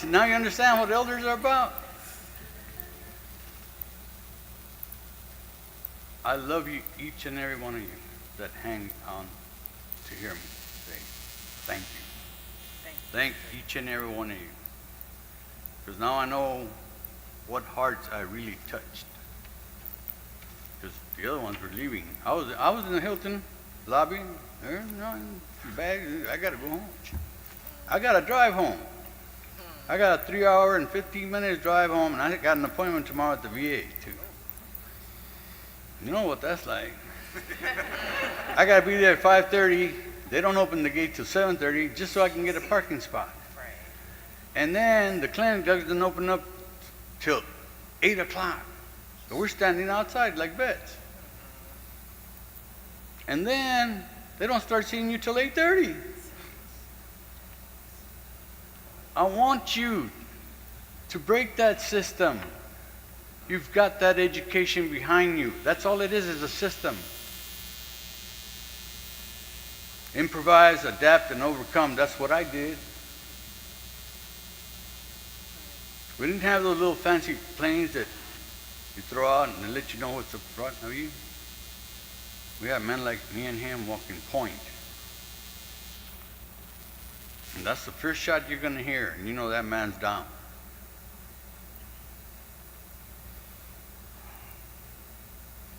now you understand what elders are about. I love you, each and every one of you that hang on to hear me say thank you. Thank each and every one of you. Because now I know what hearts I really touched. Because the other ones were leaving. I was in the Hilton lobby. There's nothing bad. I got to go home. I got to drive home. I got a 3 hour and 15 minutes drive home, and I got an appointment tomorrow at the VA, too. You know what that's like. I got to be there at 5:30. They don't open the gate till 7:30 just so I can get a parking spot. And then the clinic doesn't open up till 8 o'clock. So we're standing outside like beds. And then they don't start seeing you till 8:30. I want you to break that system. You've got that education behind you. That's all it is a system. Improvise, adapt, and overcome. That's what I did. We didn't have those little fancy planes that you throw out and they let you know what's up front of you. We had men like me and him walking point. And that's the first shot you're going to hear, and you know that man's down.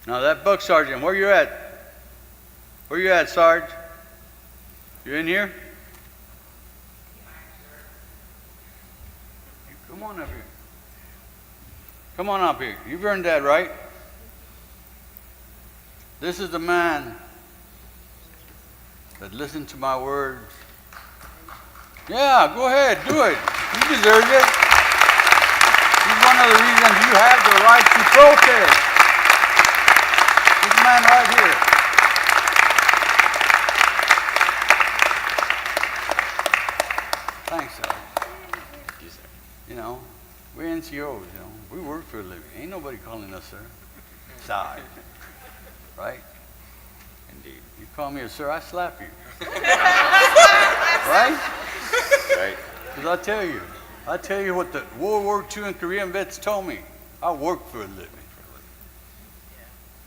Now that buck sergeant, where you at? Where you at, Sarge? You in here? Come on up here. Come on up here. You've earned that, right? This is the man that listened to my words. Yeah, go ahead, do it. You deserve it. He's one of the reasons you have the right to protest. This man right here. Thanks, sir. You know, we're NCOs, you know. We work for a living. Ain't nobody calling us sir. Side. Right? Indeed. You call me a sir, I slap you. Right? Right. Because I tell you what the World War II and Korean vets told me. I work for a living.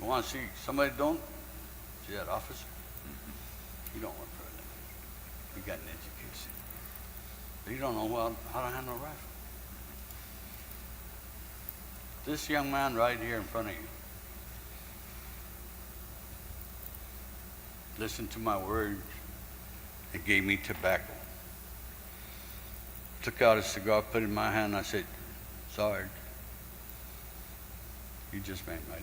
You want to see somebody don't? See that officer? You don't work for a living. You got an education. But you don't know how to handle a rifle. This young man right here in front of you listened to my words and gave me tobacco. Took out a cigar, put it in my hand, and I said, Sarge, you just made my day.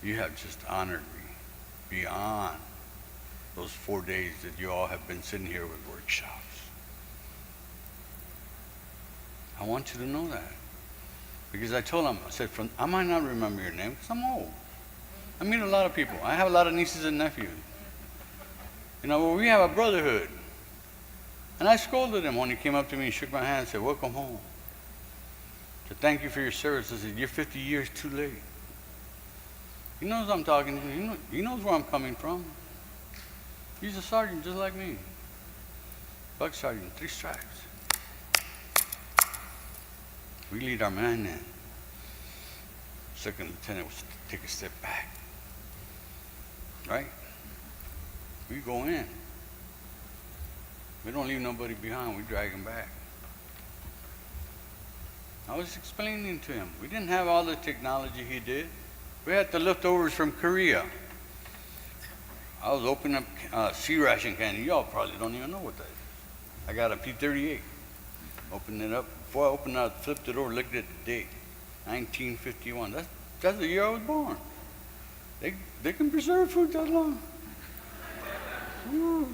You have just honored me beyond those 4 days that you all have been sitting here with workshops. I want you to know that. Because I told him, I said, I might not remember your name because I'm old. I meet a lot of people. I have a lot of nieces and nephews. You know, well, we have a brotherhood. And I scolded him when he came up to me and shook my hand and said, welcome home. I said, thank you for your service. I said, you're 50 years too late. He knows I'm talking to him. He knows where I'm coming from. He's a sergeant just like me. Buck sergeant, 3 stripes. We lead our man in. Second lieutenant was to take a step back. Right? We go in. We don't leave nobody behind. We drag them back. I was explaining to him. We didn't have all the technology he did. We had the leftovers from Korea. I was opening up sea ration candy. Y'all probably don't even know what that is. I got a P-38. Opened it up. Before I opened it up, flipped it over, looked at the date. 1951. That's the year I was born. They can preserve food that long. Ooh.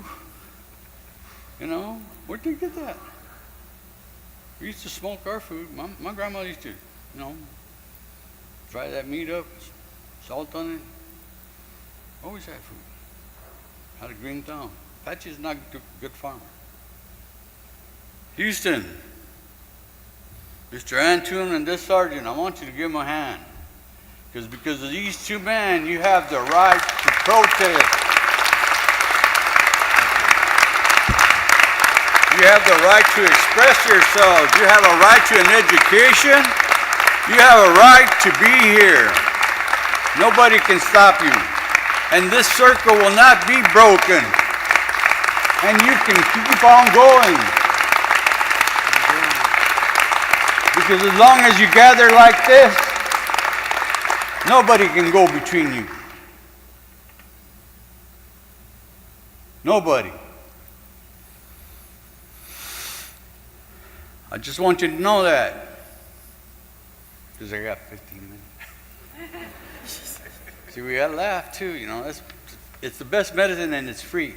You know, where'd they get that? We used to smoke our food. My grandma used to, you know, fry that meat up, salt on it. Always had food. Had a green thumb. Patchy's not a good farmer. Houston, Mr. Antune and this sergeant, I want you to give them a hand. Because of these 2 men, you have the right to protest. You have the right to express yourselves. You have a right to an education. You have a right to be here. Nobody can stop you. And this circle will not be broken. And you can keep on going. Because as long as you gather like this, nobody can go between you. Nobody. I just want you to know that. Because I got 15 minutes. See, we gotta laugh too, you know. It's the best medicine and it's free.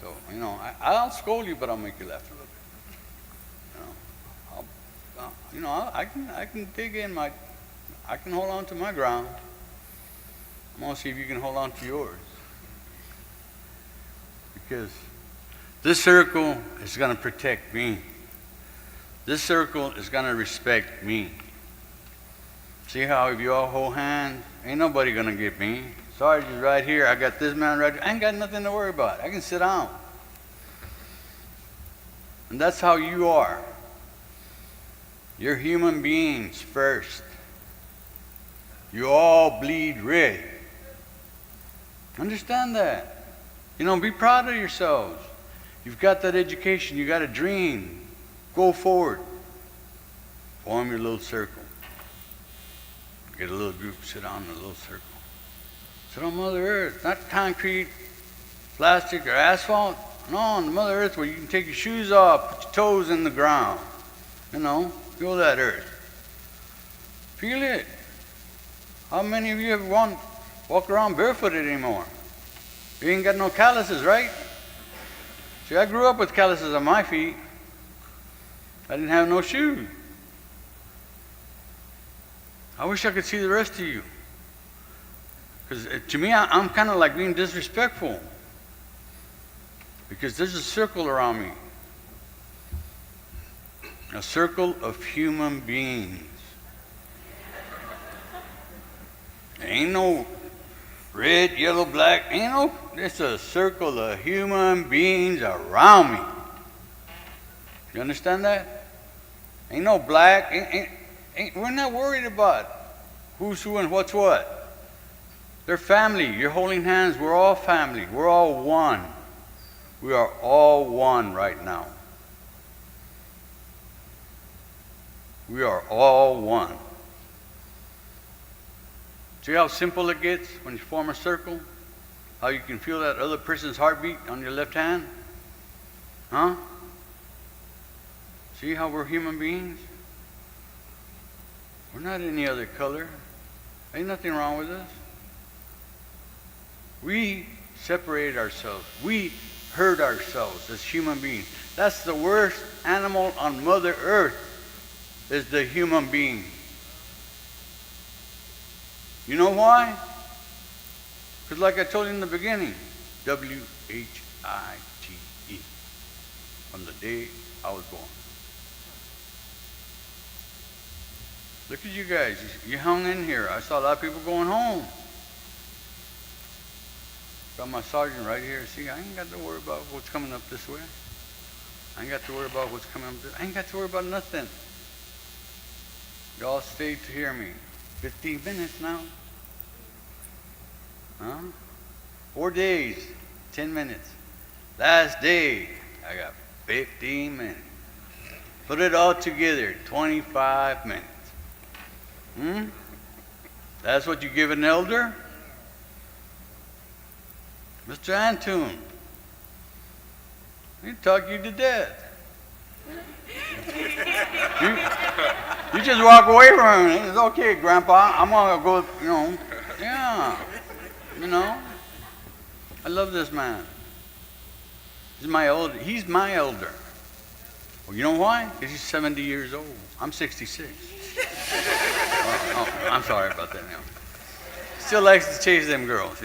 So, you know, I'll scold you, but I'll make you laugh a little bit. You know, I can dig in I can hold on to my ground. I'm gonna see if you can hold on to yours. Because this circle is gonna protect me. This circle is gonna respect me. See how if you all hold hands, ain't nobody gonna get me. Sergeant's right here, I got this man right here. I ain't got nothing to worry about. I can sit down. And that's how you are. You're human beings first. You all bleed red. Understand that. You know, be proud of yourselves. You've got that education, you got a dream. Go forward. Form your little circle. Get a little group, sit down in a little circle. Sit on Mother Earth, not concrete, plastic, or asphalt. No, on the Mother Earth where you can take your shoes off, put your toes in the ground. You know, feel that earth. Feel it. How many of you ever walk around barefooted anymore? You ain't got no calluses, right? See, I grew up with calluses on my feet. I didn't have no shoes. I wish I could see the rest of you. Because to me, I'm kind of like being disrespectful. Because there's a circle around me. A circle of human beings. There ain't no red, yellow, black. It's a circle of human beings around me. You understand that? Ain't no black. We're not worried about who's who and what's what. They're family. You're holding hands. We're all family. We're all one. We are all one right now. We are all one. See how simple it gets when you form a circle? How you can feel that other person's heartbeat on your left hand? Huh? See how we're human beings? We're not any other color. Ain't nothing wrong with us. We separate ourselves. We hurt ourselves as human beings. That's the worst animal on Mother Earth, is the human being. You know why? Because like I told you in the beginning, WHITE, from the day I was born. Look at you guys, you hung in here. I saw a lot of people going home. Got my sergeant right here. See, I ain't got to worry about what's coming up this way. I ain't got to worry about what's coming up this way. I ain't got to worry about nothing. Y'all stayed to hear me. 15 minutes now. Huh? 4 days, 10 minutes. Last day, I got 15 minutes. Put it all together, 25 minutes. That's what you give an elder? Mr. Antoon, he talk you to death. You just walk away from him. It's okay, Grandpa. I'm gonna go, yeah. I love this man. He's my elder. Well, you know why? Because he's 70 years old. I'm 66. I'm sorry about that now. Still likes to chase them girls,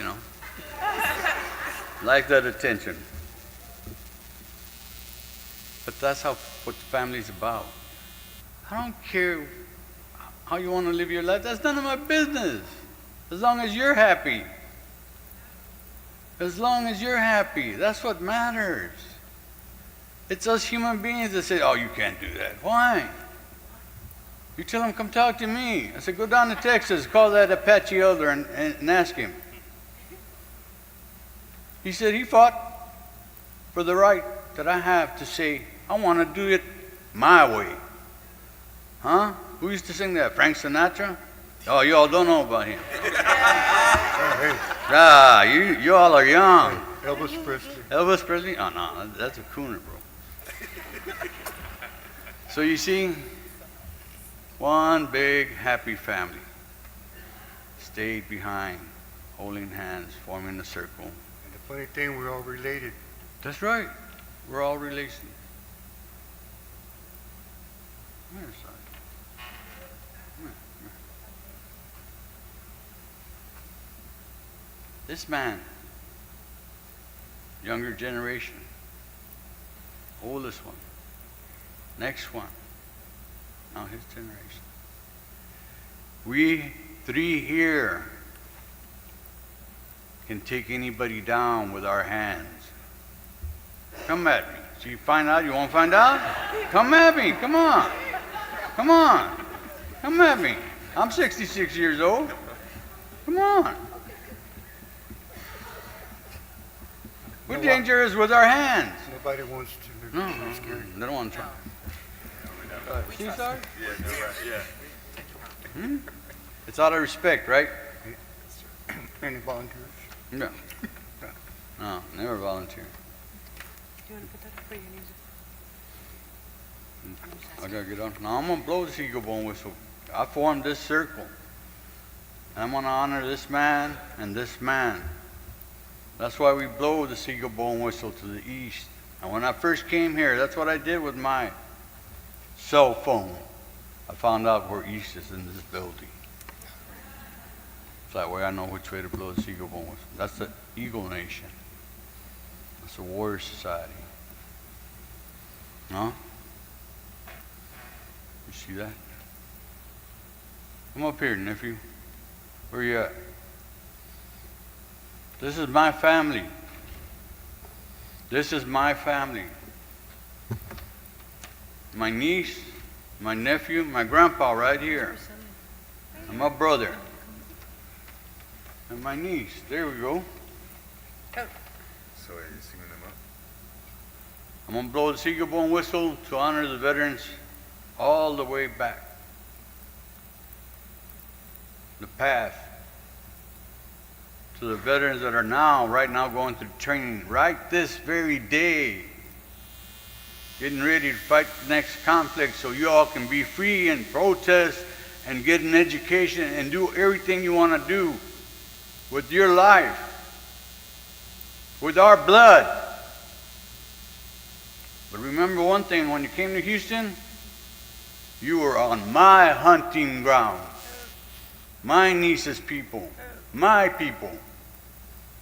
Like that attention. But that's what the family's about. I don't care how you want to live your life. That's none of my business. As long as you're happy. As long as you're happy. That's what matters. It's us human beings that say, oh, you can't do that. Why? You tell him, come talk to me. I said, go down to Texas, call that Apache elder and ask him. He said he fought for the right that I have to say, I want to do it my way. Huh? Who used to sing that? Frank Sinatra? Oh, you all don't know about him. Ah, you all are young. Elvis Presley. Elvis Presley? Oh, no, that's a crooner, bro. So you see, one big happy family stayed behind, holding hands, forming a circle. And the funny thing, we're all related. That's right. We're all relations. Come here, son. Come here. This man, younger generation, oldest one, next one, now his generation. We three here can take anybody down with our hands. Come at me. So you find out? You want to find out? Come at me. Come on. Come on. Come at me. I'm 66 years old. Come on. We're dangerous with our hands. Nobody wants to. No, they don't want to try. See, sorry? Hmm? It's out of respect, right? Any volunteers? No. No, never volunteer. I gotta get on. Now I'm gonna blow the seagull bone whistle. I formed this circle. I'm gonna honor this man and this man. That's why we blow the seagull bone whistle to the east. And when I first came here, that's what I did with my cell phone. I found out where east is in this building. So that way I know which way to blow the seagull bone whistle. That's the Eagle Nation. That's the Warrior Society. Huh? You see that? Come up here, nephew. Where you at? This is my family. This is my family. My niece, my nephew, my grandpa right here. And my brother. And my niece. There we go. So are you singing them up? I'm going to blow the seagull bone whistle to honor the veterans all the way back. The path to the veterans that are right now going through training right this very day, getting ready to fight the next conflict so you all can be free and protest and get an education and do everything you want to do with your life, with our blood. But remember one thing, when you came to Houston, you were on my hunting ground. My niece's people, my people.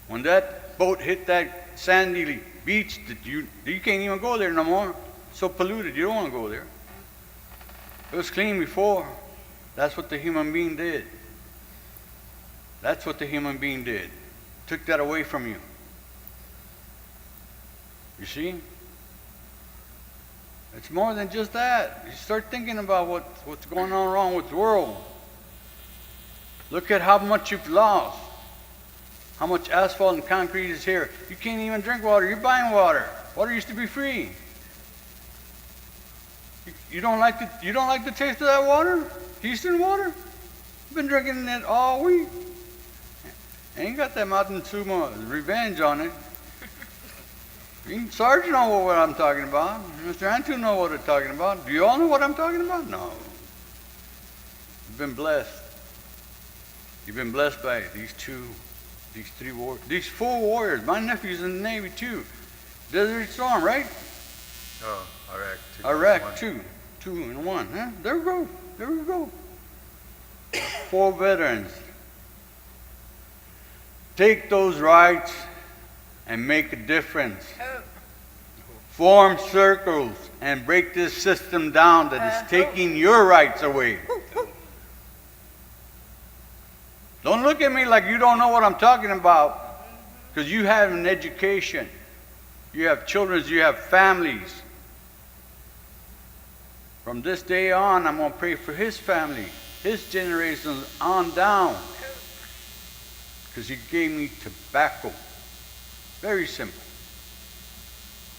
When that boat hit that sandy beach, you can't even go there no more. It's so polluted, you don't want to go there. It was clean before. That's what the human being did. That's what the human being did. Took that away from you. You see? It's more than just that. You start thinking about what's going on wrong with the world. Look at how much you've lost. How much asphalt and concrete is here. You can't even drink water. You're buying water. Water used to be free. You don't like the taste of that water? Houston water? You've been drinking it all week. Ain't got that Montezuma revenge on it. Sarge know what I'm talking about. Mr. Antu know what I'm talking about. Do you all know what I'm talking about? No. You've been blessed. You've been blessed by these four warriors. My nephew's in the Navy too. Desert Storm, right? Oh, Iraq 2. Iraq 2. 2 and 1. Huh? There we go. There we go. 4 veterans. Take those rights and make a difference. Form circles and break this system down that is taking your rights away. Don't look at me like you don't know what I'm talking about, because you have an education. You have children, you have families. From this day on, I'm going to pray for his family, his generations on down, because he gave me tobacco. Very simple.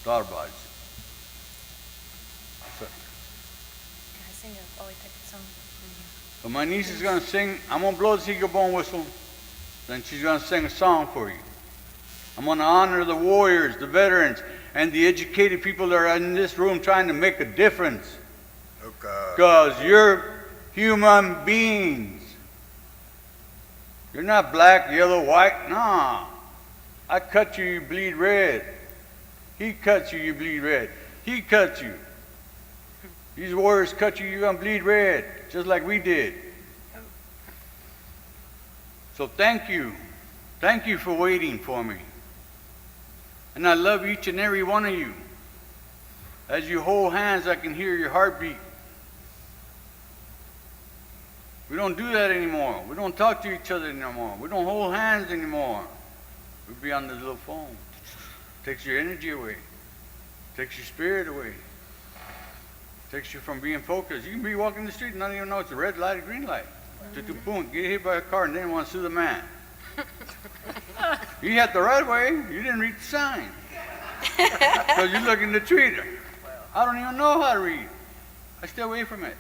Thought about it. So. So my niece is going to sing. I'm going to blow the seagull bone whistle. Then she's going to sing a song for you. I'm going to honor the warriors, the veterans, and the educated people that are in this room trying to make a difference. Because you're human beings. You're not black, yellow, white. Nah. I cut you, you bleed red. He cuts you, you bleed red. He cuts you. These warriors cut you, you're going to bleed red, just like we did. So thank you. Thank you for waiting for me. And I love each and every one of you. As you hold hands, I can hear your heartbeat. We don't do that anymore. We don't talk to each other anymore. We don't hold hands anymore. We be on the little phone. Takes your energy away. Takes your spirit away. Takes you from being focused. You can be walking the street and not even know it's a red light or green light. Boom, get hit by a car and then want to sue the man. You had the right way, you didn't read the sign. Because you're looking to treat her. I don't even know how to read. I stay away from it.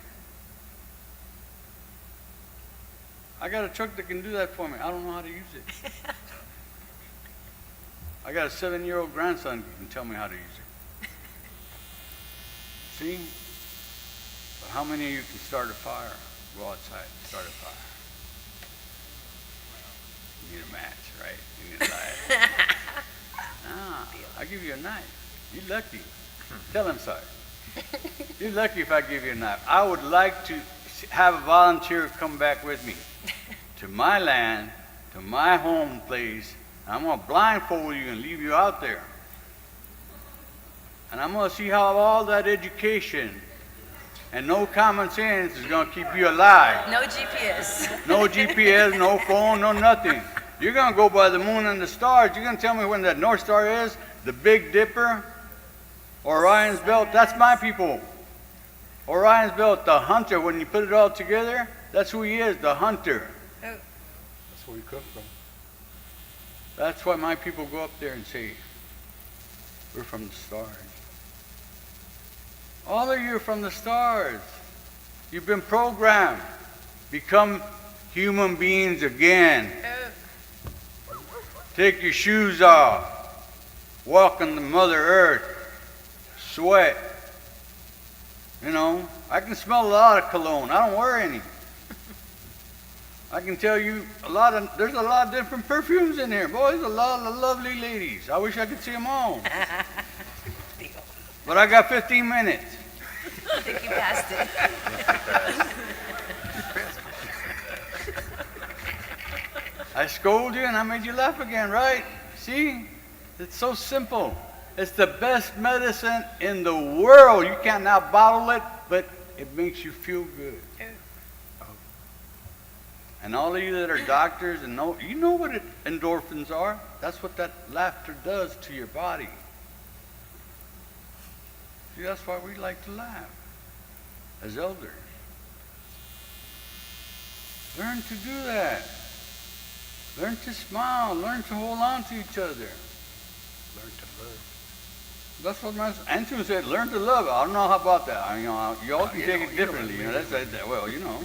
I got a truck that can do that for me. I don't know how to use it. I got a 7-year-old grandson who can tell me how to use it. See? But how many of you can start a fire? Go outside, start a fire. You need a match, right? You need a light. I'll give you a knife. You're lucky. Tell him so. You're lucky if I give you a knife. I would like to have a volunteer come back with me to my land, to my home place. I'm going to blindfold you and leave you out there. And I'm going to see how all that education and no common sense is going to keep you alive. No GPS. No GPS, no phone, no nothing. You're going to go by the moon and the stars. You're going to tell me when that North Star is, the Big Dipper, Orion's Belt. That's my people. Orion's Belt, the hunter. When you put it all together, that's who he is, the hunter. Oh. That's where he comes from. That's why my people go up there and say, we're from the stars. All of you are from the stars. You've been programmed. Become human beings again. Take your shoes off. Walk on the Mother Earth. Sweat. You know, I can smell a lot of cologne. I don't wear any. I can tell you there's a lot of different perfumes in here. Boy, there's a lot of lovely ladies. I wish I could see them all. But I got 15 minutes. I think you passed it. I scolded you and I made you laugh again, right? See? It's so simple. It's the best medicine in the world. You can't now bottle it, but it makes you feel good. And all of you that are doctors and you know what endorphins are. That's what that laughter does to your body. See, that's why we like to laugh as elders. Learn to do that. Learn to smile. Learn to hold on to each other. Learn to love. That's what my Antoine said. Learn to love. I don't know how about that. I mean, you all can take it differently. You know, well, you know,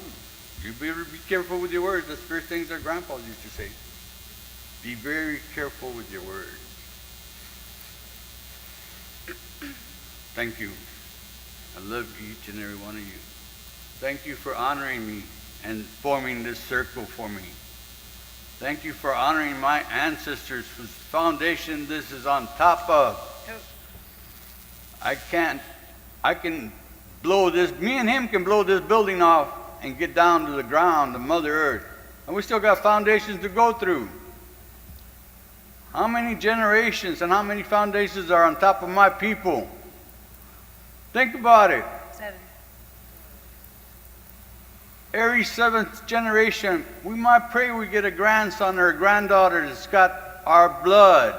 you be careful with your words. That's the first things our grandpas used to say. Be very careful with your words. Thank you. I love each and every one of you. Thank you for honoring me and forming this circle for me. Thank you for honoring my ancestors whose foundation this is on top of. I can blow this, me and him can blow this building off and get down to the ground, to Mother Earth. And we still got foundations to go through. How many generations and how many foundations are on top of my people? Think about it. 7. Every 7th generation, we might pray we get a grandson or a granddaughter that's got our blood.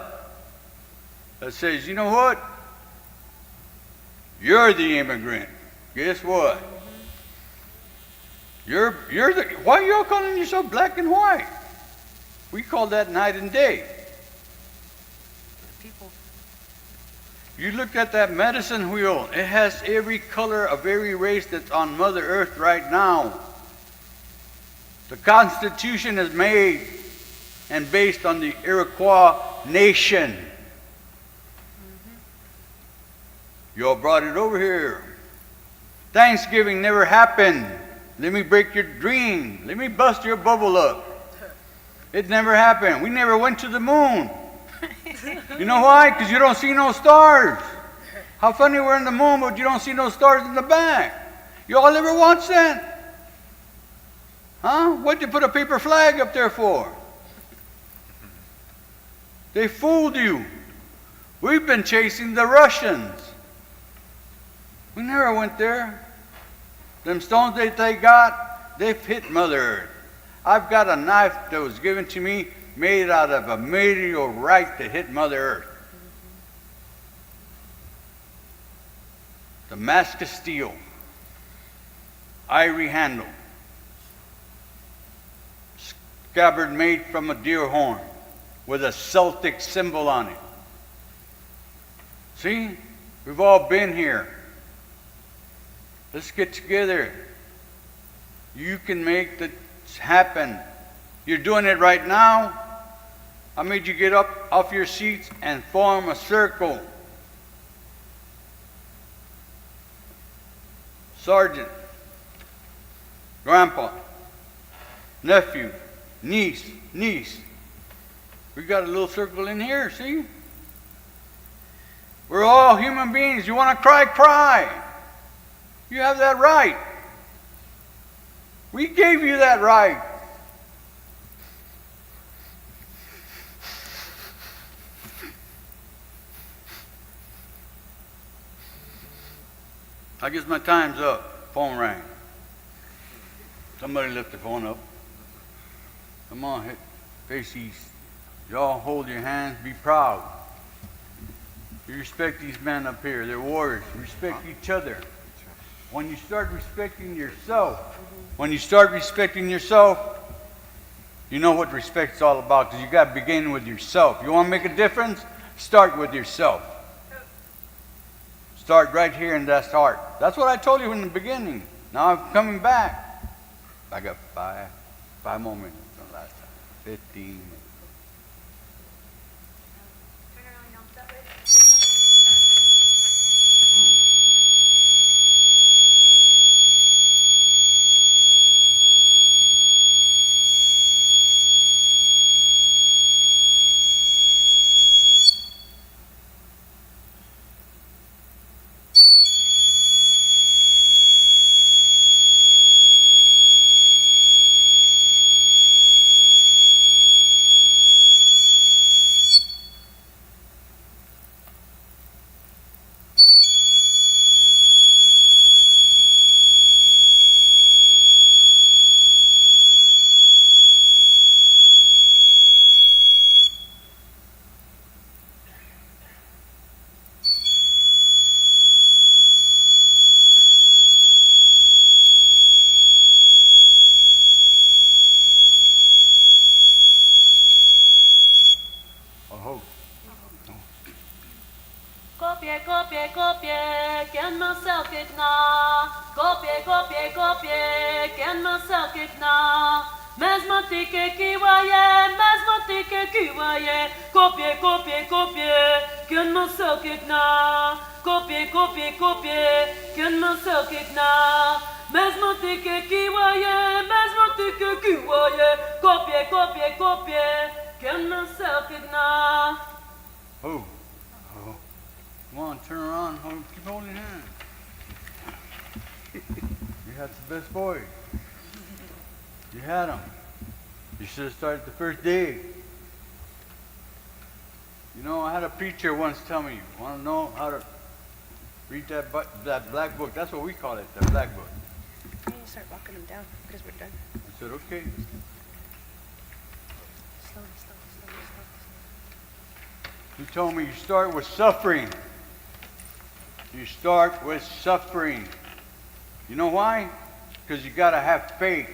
That says, you know what? You're the immigrant. Guess what? You're the, why are y'all calling yourself black and white? We call that night and day. People. You look at that medicine wheel, it has every color of every race that's on Mother Earth right now. The Constitution is made and based on the Iroquois nation. Y'all brought it over here. Thanksgiving never happened. Let me break your dream. Let me bust your bubble up. It never happened. We never went to the moon. You know why? Because you don't see no stars. How funny we're in the moon, but you don't see no stars in the back. You all ever watch that? Huh? What'd you put a paper flag up there for? They fooled you. We've been chasing the Russians. We never went there. Them stones that they got, they've hit Mother Earth. I've got a knife that was given to me made out of a meteorite that hit Mother Earth. Damascus steel, ivory handle, scabbard made from a deer horn with a Celtic symbol on it. See, we've all been here. Let's get together. You can make this happen. You're doing it right now. I made you get up off your seats and form a circle. Sergeant, grandpa, nephew, niece. We got a little circle in here, see? We're all human beings. You want to cry, cry. You have that right. We gave you that right. I guess my time's up. Phone rang. Somebody lift the phone up. Come on, face east. Y'all hold your hands, be proud. You respect these men up here. They're warriors. Respect each other. When you start respecting yourself, you know what respect's all about, because you got to begin with yourself. You want to make a difference? Start with yourself. Start right here in that heart. That's what I told you in the beginning. Now I'm coming back. I got five more minutes from last time. 15 minutes. Kopje, ken mezelf ik na. Kopje, ken mezelf ik na. Mesmatike kiwaye. Kopje, ken mezelf ik na. Kopje, ken mezelf ik na. Mesmatike kiwaye. Kopje, ken mezelf ik na. Oh. Come on, turn around. Keep holding hands. You had the best boys. You had them. You should have started the first day. You know, I had a preacher once tell me, want to know how to read that black book? That's what we call it, the black book. I need to start walking them down because we're done. I said, okay. Slowly. He told me you start with suffering. You start with suffering. You know why? Because you got to have faith.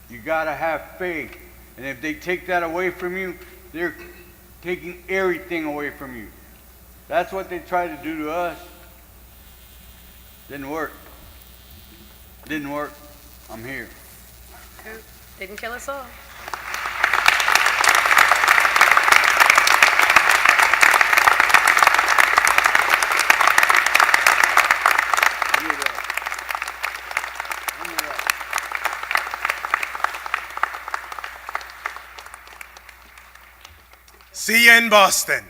You got to have faith. And if they take that away from you, they're taking everything away from you. That's what they tried to do to us. Didn't work. Didn't work. I'm here. Didn't kill us all. See you in Boston.